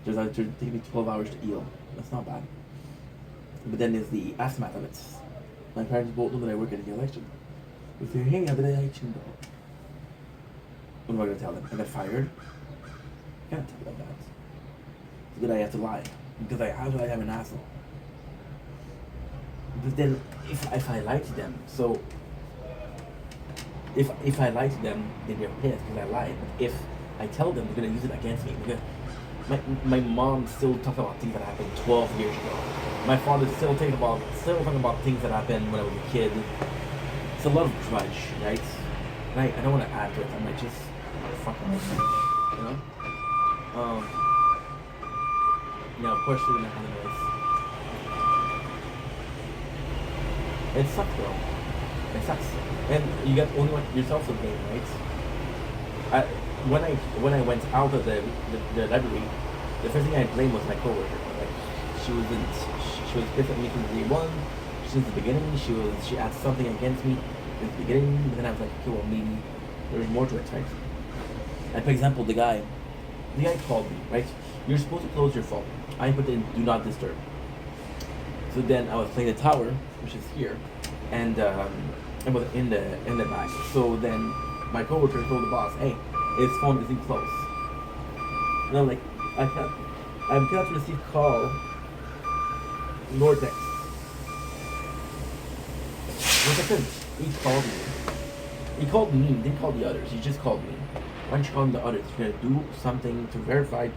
There's like taking me 12 hours to heal. That's not bad. But then there's the aftermath of it. My parents both know that I work at the election. They say, "Hey, how did I election go?" What am I gonna tell them? I got fired? I can't tell them that. So then I have to lie. Because how do I have an asshole? But then if I lie to them, so if I lie to them, then they're pissed because I lied. But if I tell them, they're gonna use it against me. Because my mom still talks about things that happened 12 years ago. My father still talking about things that happened when I was a kid. It's a lot of grudge, right? And I don't want to add to it. I'm like, just fucking, you know. Yeah, of course you're gonna have this. It sucks though. It sucks. And you got only yourself to blame, right? When I went out of the library, the first thing I blamed was my coworker. Like she was pissed at me from day one, since the beginning. She had something against me in the beginning, but then I was like, okay, well maybe there's more to it, right? Like for example, the guy called me, right? You're supposed to close your phone. I put in do not disturb. So then I was playing the tower, which is here, and it was in the back. So then my coworker told the boss, "Hey, his phone isn't close." And I'm like, I cannot receive call nor text. Once I couldn't. He called me. He called me, didn't call the others. He just called me. Why don't you call the others? You're gonna do something to verify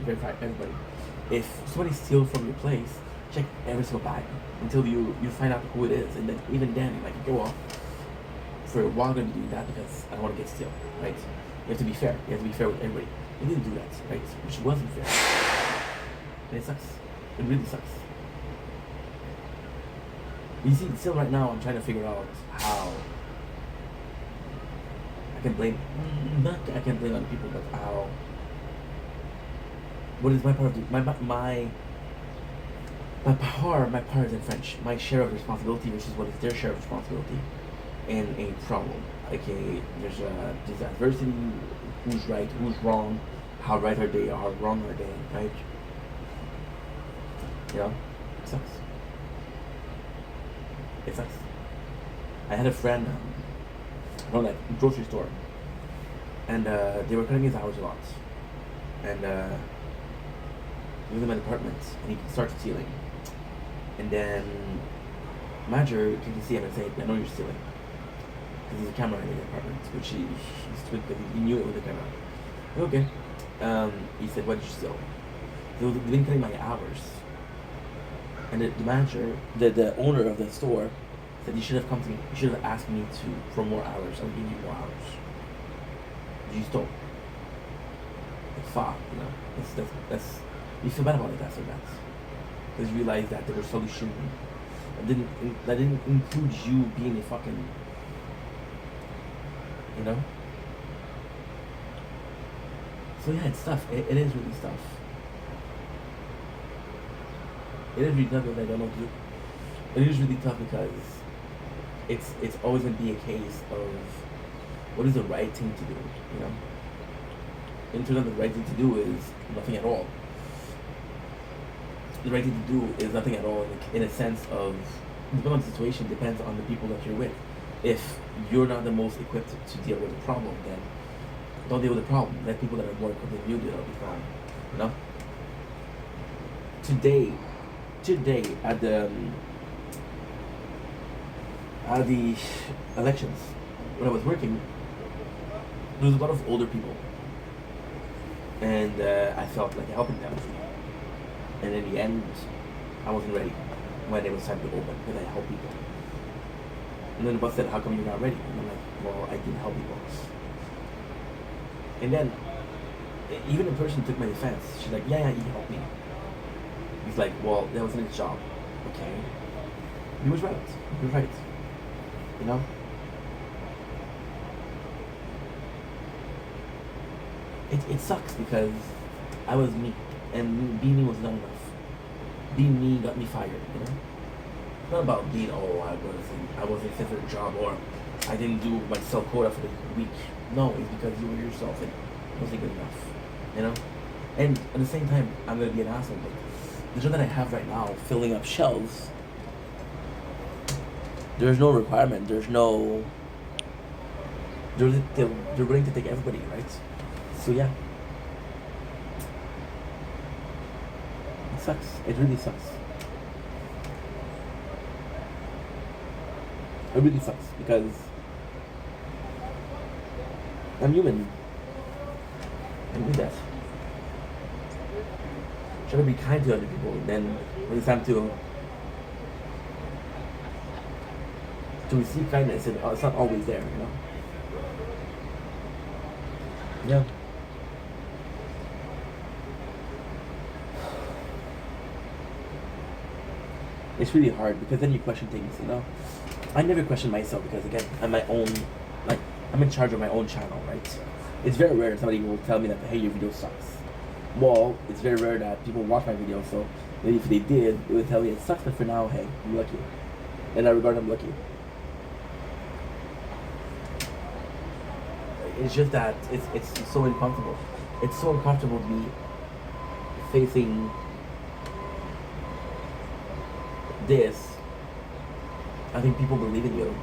everybody. If somebody steals from your place, check every single bag until you find out who it is, and then even then, like, go off. For a while, I'm gonna be doing that because I don't want to get steal, right? You have to be fair. You have to be fair with everybody. He didn't do that, right? Which wasn't fair, and it sucks. It really sucks. You see, still right now, I'm trying to figure out how I can blame. I can't blame other people, but how. What is my part of my part is in French. My share of responsibility versus what is their share of responsibility in a problem. Okay, there's adversity. Who's right? Who's wrong? How right are they? How wrong are they? Right? You know, it sucks. It sucks. I had a friend from like grocery store, and they were cutting his hours a lot, and he was in my department, and he started stealing, and then manager came to see him and said, "I know you're stealing." Because there's a camera in the apartment, which he knew it was a camera. Okay. He said, "What did you steal?" They've been cutting my hours. And the manager, the owner of the store, said, "You should have come to me. You should have asked me for more hours. I'll give you more hours. You stole." Like, fuck, you know. That's you feel bad about it after that. Because you realize that there was solution that didn't include you being a fucking, you know? So yeah, it's tough. It is really tough. It is really tough because I don't know what to do. It is really tough because it's always going to be a case of what is the right thing to do, you know? In terms of the right thing to do is nothing at all. The right thing to do is nothing at all in a sense of, depending on the situation, depends on the people that you're with. If you're not the most equipped to deal with the problem, then don't deal with the problem. Let people that are more equipped than you deal with the problem, you know? Today at the elections, when I was working, there was a lot of older people, and I felt like helping them. And in the end, I wasn't ready when it was time to open because I help people. And then the boss said, "How come you're not ready?" And I'm like, "Well, I didn't help people." And then even the person took my defense. She's like, "Yeah, you helped me." He's like, "Well, that wasn't his job." Okay. He was right. He was right. You know? It sucks because I was me, and being me was not enough. Being me got me fired, you know? It's not about being, I wasn't fit for the job, or I didn't do my self-quota for the week. No, it's because you were yourself and it wasn't good enough, you know? And at the same time, I'm going to be an asshole, but the job that I have right now, filling up shelves, there's no requirement, they're willing to take everybody, right? So yeah. It sucks. It really sucks. It really sucks because I'm human. I need that. Try to be kind to other people, and then when it's time to receive kindness, it's not always there, you know? Yeah. It's really hard because then you question things, you know? I never question myself because, again, I'm in charge of my own channel, right? It's very rare that somebody will tell me that, hey, your video sucks. Well, it's very rare that people watch my video, so maybe if they did, they would tell me it sucks, but for now, hey, I'm lucky. And I regard them lucky. It's just that it's so uncomfortable. It's so uncomfortable to be facing this. I think people believe in you.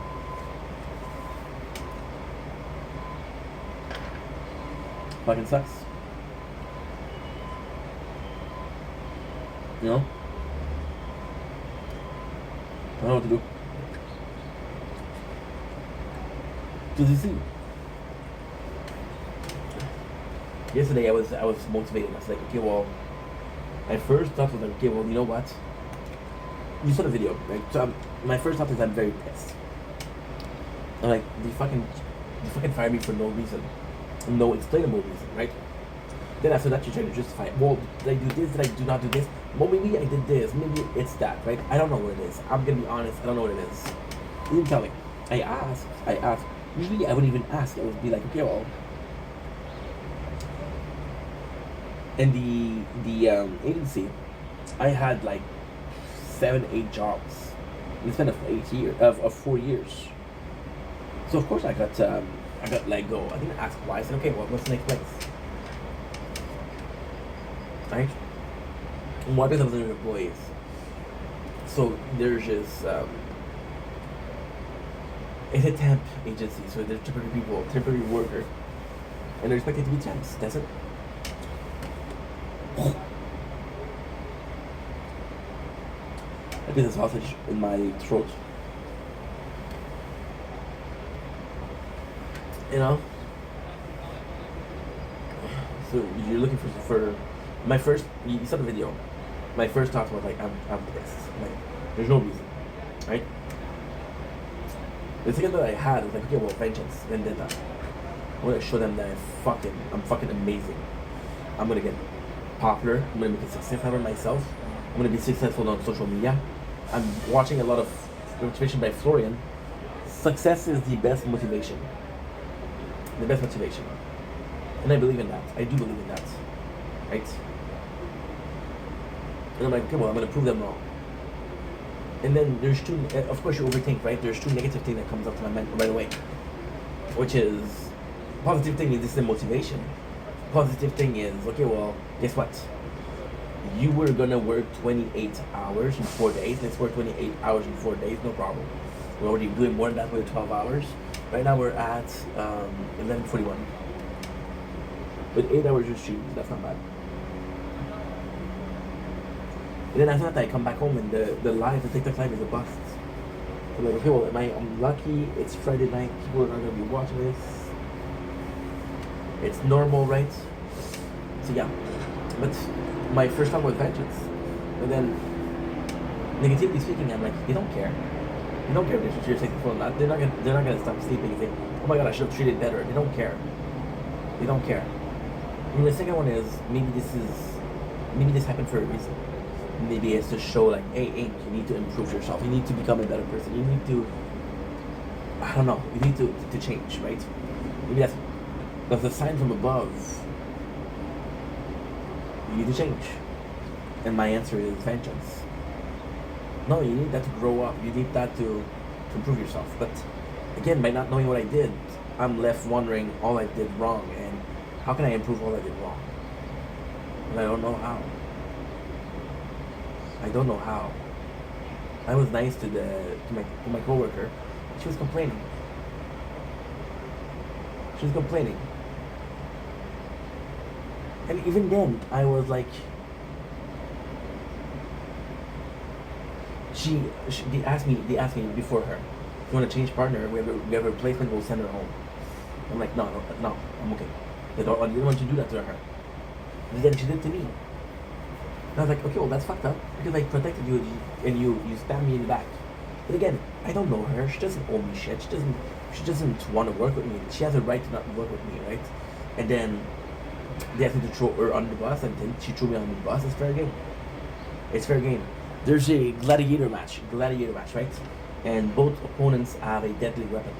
Fucking sucks. You know? I don't know what to do. Because you see, yesterday I was motivated. I was like, okay, well, my first thought was like, okay, well, you know what? You saw the video, right? So my first thought is I'm very pissed. I'm like, they fucking fire me for no reason, no explainable reason, right? Then after that, you try to justify it. Well, did I do this? Did I do not do this? Well, maybe I did this. Maybe it's that, right? I don't know what it is. I'm gonna be honest. I don't know what it is. You didn't tell me. I asked. Usually, I wouldn't even ask. I would be like, okay, well. And the agency, I had like 7-8 jobs in the span of 4 years. So of course I got let go. I didn't ask why. I said, okay, well, what's the next place? Right? And why? Because I was under employees. So there's just it's a temp agency, so they're temporary worker, and they're expected to be temps. That's it. I get a sausage in my throat. You know? So you're looking for my first, you saw the video. My first thought was like, I'm pissed. Like, there's no reason. Right? The second that I had was like, okay, well, vengeance, vendetta. I'm gonna show them that I'm fucking amazing. I'm gonna get popular. I'm gonna make a success out of myself. I'm gonna be successful on social media. I'm watching a lot of motivation by Florian. Success is the best motivation. The best motivation. And I believe in that. I do believe in that. Right? And I'm like, okay, well, I'm gonna prove them wrong. And then there's two, of course you overthink, right? There's two negative things that comes up to my mind right away. Which is, positive thing is this is the motivation. Positive thing is, okay, well, guess what? You were gonna work 28 hours in 4 days. Let's work 28 hours in 4 days, no problem. We're already doing more than that with 12 hours. Right now we're at 11:41. With 8 hours of streams, that's not bad. And then after that, I come back home and the live, the TikTok live is a bust. So like, okay, well, I'm lucky. It's Friday night. People are not gonna be watching this. It's normal, right? So yeah, but my first time was vengeance. And then, negatively speaking, I'm like, they don't care. They don't care if they're taking the phone. They're not gonna stop sleeping and say, oh my god, I should have treated better. They don't care. They don't care. And the second one is maybe this happened for a reason. Maybe it's to show like, hey, Ink, you need to improve yourself. You need to become a better person. You need to, I don't know, you need to change, right? Maybe that's a sign from above. You need to change. And my answer is vengeance. No, you need that to grow up. You need that to improve yourself. But again, by not knowing what I did, I'm left wondering all I did wrong and how can I improve all I did wrong? And I don't know how. I don't know how. I was nice to my coworker. She was complaining. She was complaining. And even then, I was like, they asked me before her, if you want to change partner, we have a replacement, we'll send her home. I'm like, no, I'm okay. I didn't want to do that to her. And then she did to me. And I was like, okay, well, that's fucked up, because I protected you and you stabbed me in the back. But again, I don't know her. She doesn't owe me shit. She doesn't want to work with me. She has a right to not work with me, right? And then they asked me to throw her on the bus, and then she threw me on the bus. It's fair game. It's fair game. There's a gladiator match, right? And both opponents have a deadly weapon.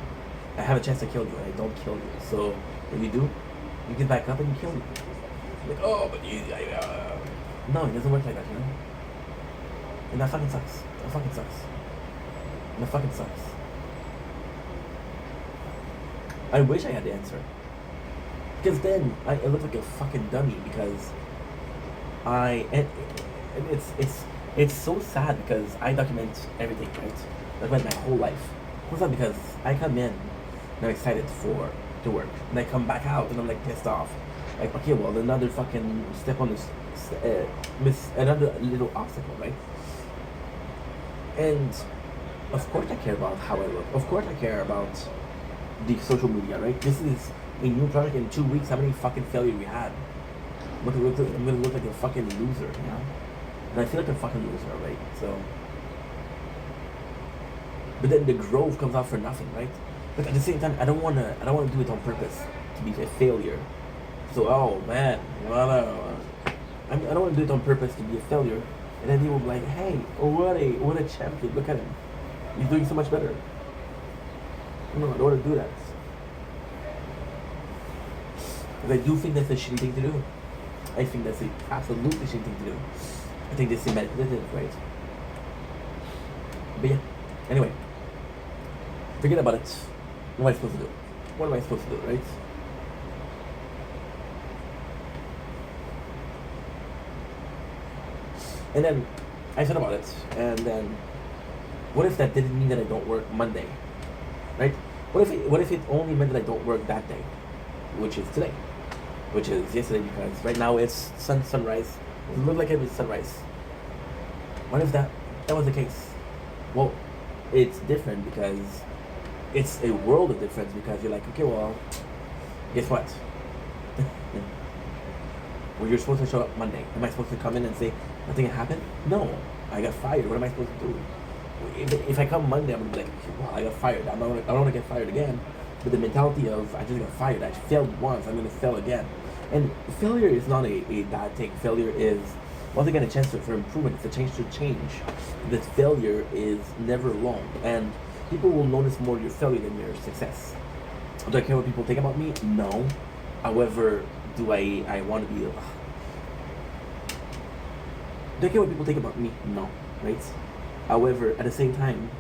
I have a chance to kill you, and I don't kill you. So if you do, you can back up and you kill me. Like, oh, but you, no, it doesn't work like that, you know? And that fucking sucks. That fucking sucks. I wish I had the answer. Because then I look like a fucking dummy because and it's so sad because I document everything, right? Document my whole life. What's that? Because I come in and I'm excited to work, and I come back out and I'm like pissed off. Like, okay, well, another fucking step on this, miss another little obstacle, right? And of course I care about how I look. Of course I care about the social media, right? This is a new project in 2 weeks. How many fucking failures we had? I'm gonna look like a fucking loser, you know? And I feel like a fucking loser, right? So, but then the growth comes out for nothing, right? But at the same time, I don't wanna do it on purpose to be a failure. So, oh man, I don't want to do it on purpose to be a failure. And then people will be like, hey, oh, what a champion! Look at him, he's doing so much better. No, I don't want to do that. Because I do think that's a shitty thing to do. I think that's an absolutely shitty thing to do. I think this is manipulative, right? But yeah, anyway, forget about it. What am I supposed to do? What am I supposed to do, right? And then I thought about it, and then what if that didn't mean that I don't work Monday, right? What if it only meant that I don't work that day, which is today, which is yesterday, because right now it's sunrise. It looked like it was sunrise. What if that was the case? Well, it's different because it's a world of difference, because you're like, okay, well, guess what? Well, you're supposed to show up Monday. Am I supposed to come in and say nothing happened? No, I got fired. What am I supposed to do? If I come Monday, I'm gonna be like, well, I got fired. I don't want to get fired again. But the mentality of I just got fired. I failed once. I'm gonna fail again. And failure is not a bad thing. Failure is once again a chance for improvement. It's a chance to change. That failure is never long, and people will notice more your failure than your success. Do I care what people think about me? No. However, do I want to be? Do I care what people think about me? No, right? However, at the same time,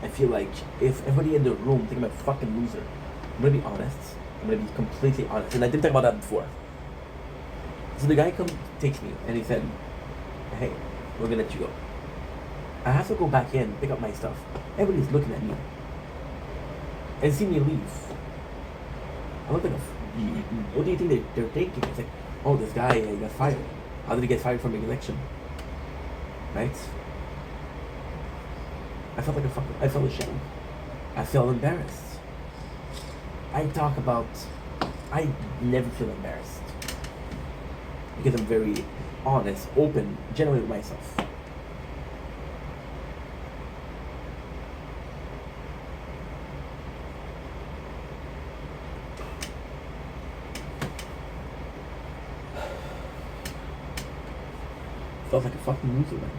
I feel like if everybody in the room think I'm a fucking loser, I'm gonna be honest. I'm gonna be completely honest. And I didn't talk about that before. So the guy takes me and he said, hey, we're gonna let you go. I have to go back in, pick up my stuff. Everybody's looking at me. And see me leave. I look like what do you think they're thinking? It's like, oh, this guy got fired. How did he get fired from an election? Right? I felt ashamed. I felt embarrassed. I never feel embarrassed. Because I'm very honest, open, genuine with myself. Felt like a fucking loser, man.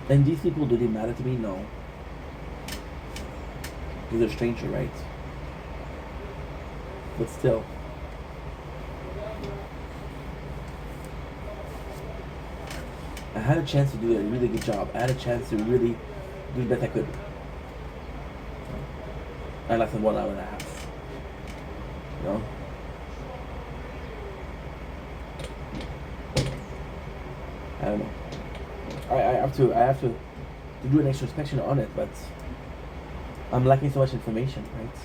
And these people, do they matter to me? No. Because they're stranger, right? But still. I had a chance to do a really good job. I had a chance to really do the best I could. I lasted 1 hour and a half. You know? I don't know. I have to do an introspection on it, but I'm lacking so much information, right?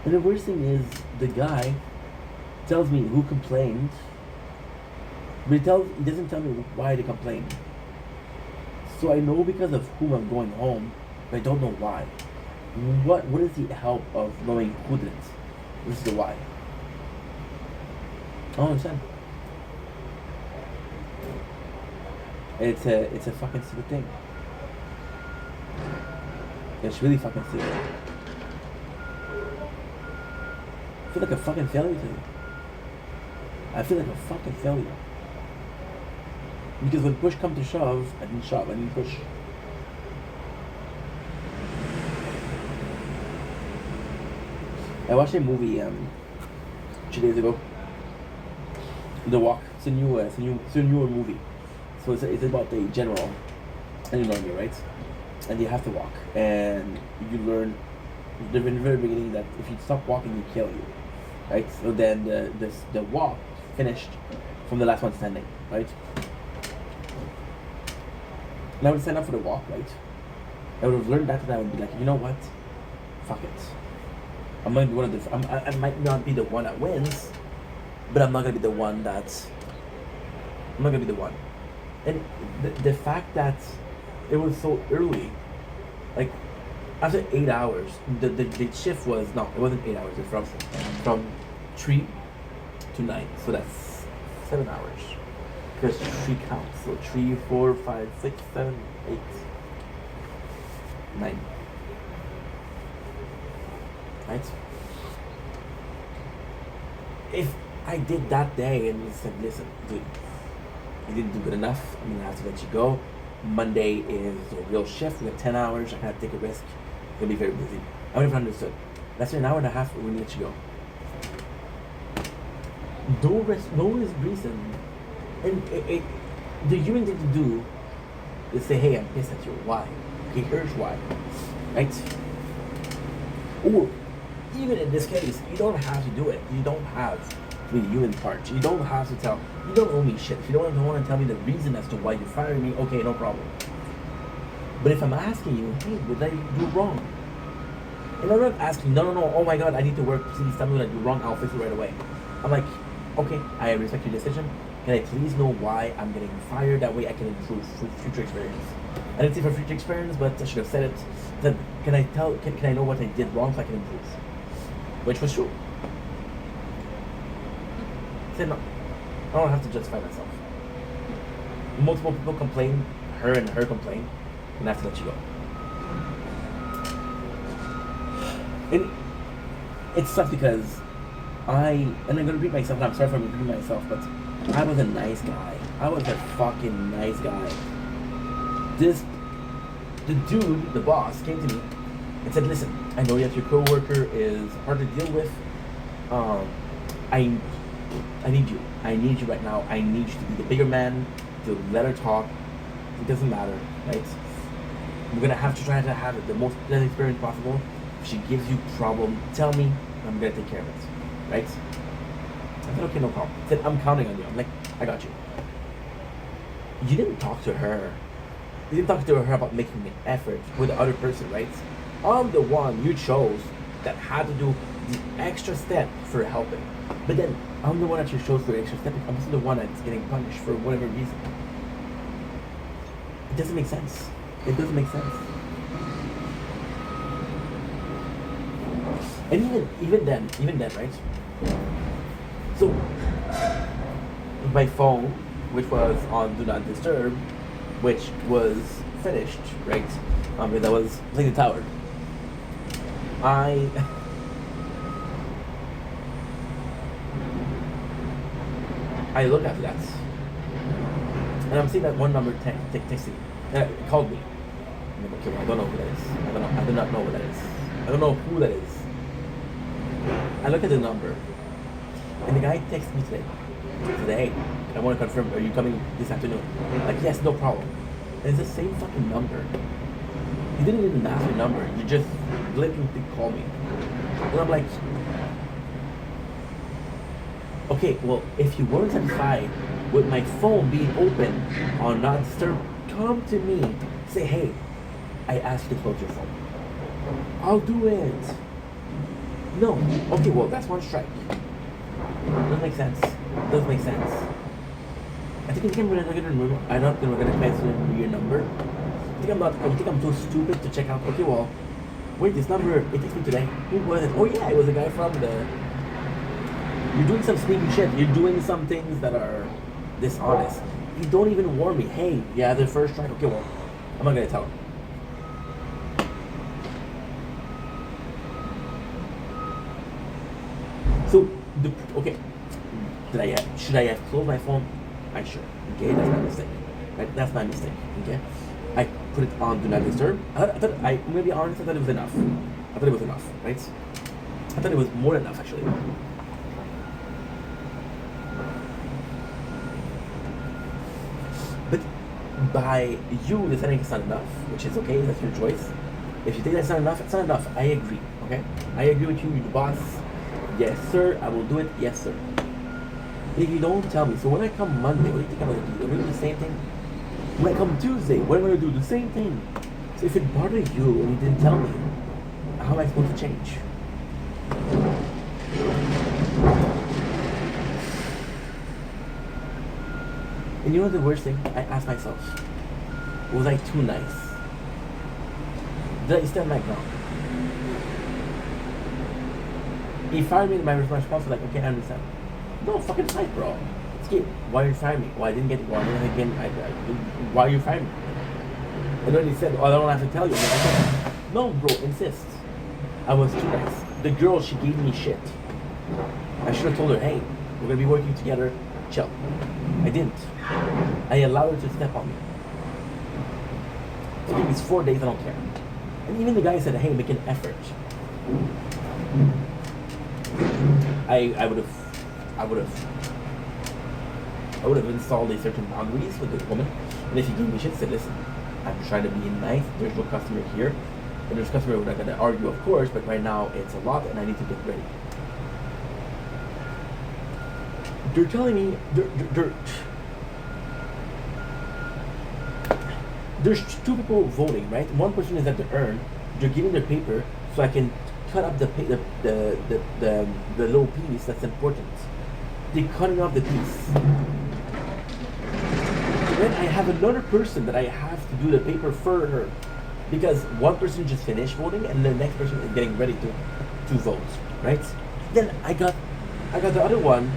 And the worst thing is, the guy tells me who complained, but he doesn't tell me why they complained. So I know because of whom I'm going home, but I don't know why. What is the help of knowing who did it? This is the why. I don't understand. It's a fucking stupid thing. It's really fucking stupid. I feel like a fucking failure today. I feel like a fucking failure. Because when push come to shove, I didn't shove, I didn't push. I watched a movie 2 days ago. The Walk. It's a newer movie. So it's about the general and an army, right? And you have to walk, and you learn in the very beginning that if you stop walking, they kill you, right? So then the walk finished from the last one standing, right? And I would sign up for the walk, right? I would have learned that, and I would be like, you know what? Fuck it. I'm gonna be one of the. I might not be the one that wins, but I'm not gonna be the one that's. I'm not gonna be the one. And the fact that it was so early, like after 8 hours, the shift was no, it wasn't 8 hours. It's from 3 to 9, so that's 7 hours. Because 3 counts, so 3, 4, 5, 6, 7, 8, 9. Right? If I did that day and you said, listen, dude, you didn't do good enough, I'm gonna have to let you go. Monday is a real shift, we have 10 hours, I can't take a risk, it's gonna be very busy. I would have understood. That's an hour and a half, we're gonna let you go. No reason. And the human thing to do is say, hey, I'm pissed at you, why? Okay, here's why. Right? Or even in this case, you don't have to do it. You don't have to be the human part. You don't have to tell. You don't owe me shit. If you don't want to tell me the reason as to why you fired me, okay, no problem. But if I'm asking you, hey, what did I do wrong? And I'm not asking, no, oh my god, I need to work. Please tell me what I do wrong. I'll fix it right away. I'm like, okay, I respect your decision. Can I please know why I'm getting fired? That way I can improve for future experience. I didn't say for future experience, but I should have said it. That can I know what I did wrong so I can improve? Which was true. I said no. I don't have to justify myself. Multiple people complain, her complain, and I have to let you go. And it sucks because I'm gonna repeat myself, and I'm sorry for repeating myself, but I was a nice guy. I was a fucking nice guy. This the dude, the boss, came to me and said, "Listen, I know that your coworker is hard to deal with. I need you. I need you right now. I need you to be the bigger man, to let her talk. It doesn't matter, right? We're gonna have to try to have the most pleasant experience possible. If she gives you problem, tell me. I'm gonna take care of it, right?" I said, "Okay, no problem." He said, "I'm counting on you." I'm like, "I got you." You didn't talk to her. You didn't talk to her about making an effort with the other person, right? I'm the one you chose that had to do the extra step for helping. But then I'm the one that you chose for the extra step. I'm still the one that's getting punished for whatever reason. It doesn't make sense. It doesn't make sense. And even then, right? So my phone, which was on Do Not Disturb, which was finished, right? That was playing the tower. I look after that, and I'm seeing that one number texting, called me. I'm like, okay, well, I don't know who that is. I do not know what that is. I don't know who that is. I look at the number, and the guy texts me today. He said, "Hey, I want to confirm, are you coming this afternoon?" Like, yes, no problem. And it's the same fucking number. You didn't even ask your number. You just blatantly call me. And I'm like, okay, well, if you weren't satisfied with my phone being open on Not Disturb, come to me. Say, "Hey, I asked you to close your phone." I'll do it. No. Okay, well, that's one strike. Doesn't make sense. Doesn't make sense. I think I'm not gonna recognize your number. I think I'm too stupid to check out. Okay, well, wait, this number, it takes me today. Who was it? Oh yeah, it was a guy from the. You're doing some sneaky shit. You're doing some things that are dishonest. You don't even warn me. Hey, yeah, the first strike. Okay, well, I'm not gonna tell him. So okay, should I have closed my phone? I should. Okay, that's my mistake. Right? That's my mistake. Okay, I put it on Do Not Disturb. Maybe honestly, I thought it was enough. I thought it was enough, right? I thought it was more than enough actually. But by you deciding it's not enough, which is okay, that's your choice. If you think that's not enough, it's not enough. I agree. Okay, I agree with you. You're the boss. Yes, sir. I will do it. Yes, sir. If you don't tell me, so when I come Monday, what do you think I'm gonna do? I'm gonna do the same thing. When I come Tuesday, what am I gonna do? The same thing. So if it bothered you and you didn't tell me, how am I supposed to change? And you know the worst thing? I asked myself, was I too nice? Did I stand my ground? He fired me, my response was like, okay, I understand. No, fucking fight, bro. Skip. Why are you firing me? Well, I didn't get it. Well, why are you firing me? And then he said, oh, I don't have to tell you. Like, no, bro, insist. I was too nice. The girl, she gave me shit. I should have told her, hey, we're going to be working together. Chill. I didn't. I allowed her to step on me. So give me 4 days, I don't care. And even the guy said, hey, make an effort. I would have installed a certain boundaries with the woman, and if he gave me shit, said, listen, I'm trying to be nice, there's no customer here, and there's a customer, we're not going to argue, of course, but right now it's a lot, and I need to get ready. They're telling me, there's two people voting, right? One person is at the urn, they're giving their paper, so I can cut up the little piece that's important. They're cutting off the piece. Then I have another person that I have to do the paper for her, because one person just finished voting and the next person is getting ready to vote, right? Then I got the other one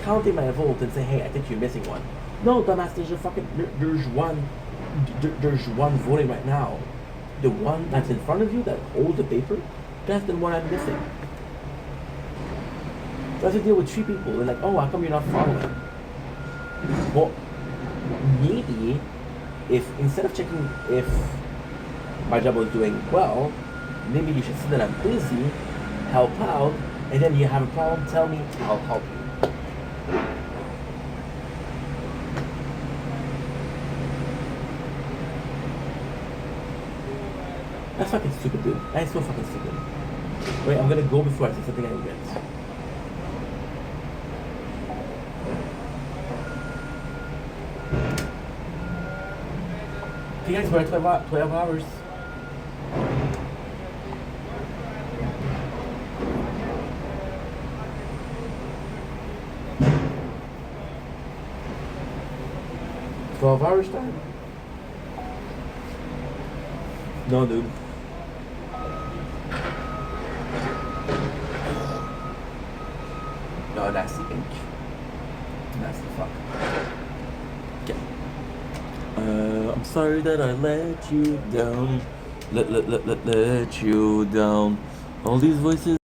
counting my vote and say, hey, I think you're missing one. No, dumbass, there's one voting right now. The one that's in front of you that holds the paper, that's the one I'm missing. So I have to deal with 3 people. They're like, oh, how come you're not following? Well, maybe if instead of checking if my job was doing well, maybe you should see that I'm busy, help out, and then you have a problem, tell me, I'll help you. That's fucking stupid, dude. That is so fucking stupid. Wait, I'm gonna go before I say something I regret. Okay guys, we're at 12 hours. $12 time? No, dude. No, nasty ink. Nasty fuck. Okay. I'm sorry that I let you down. Let you down. All these voices.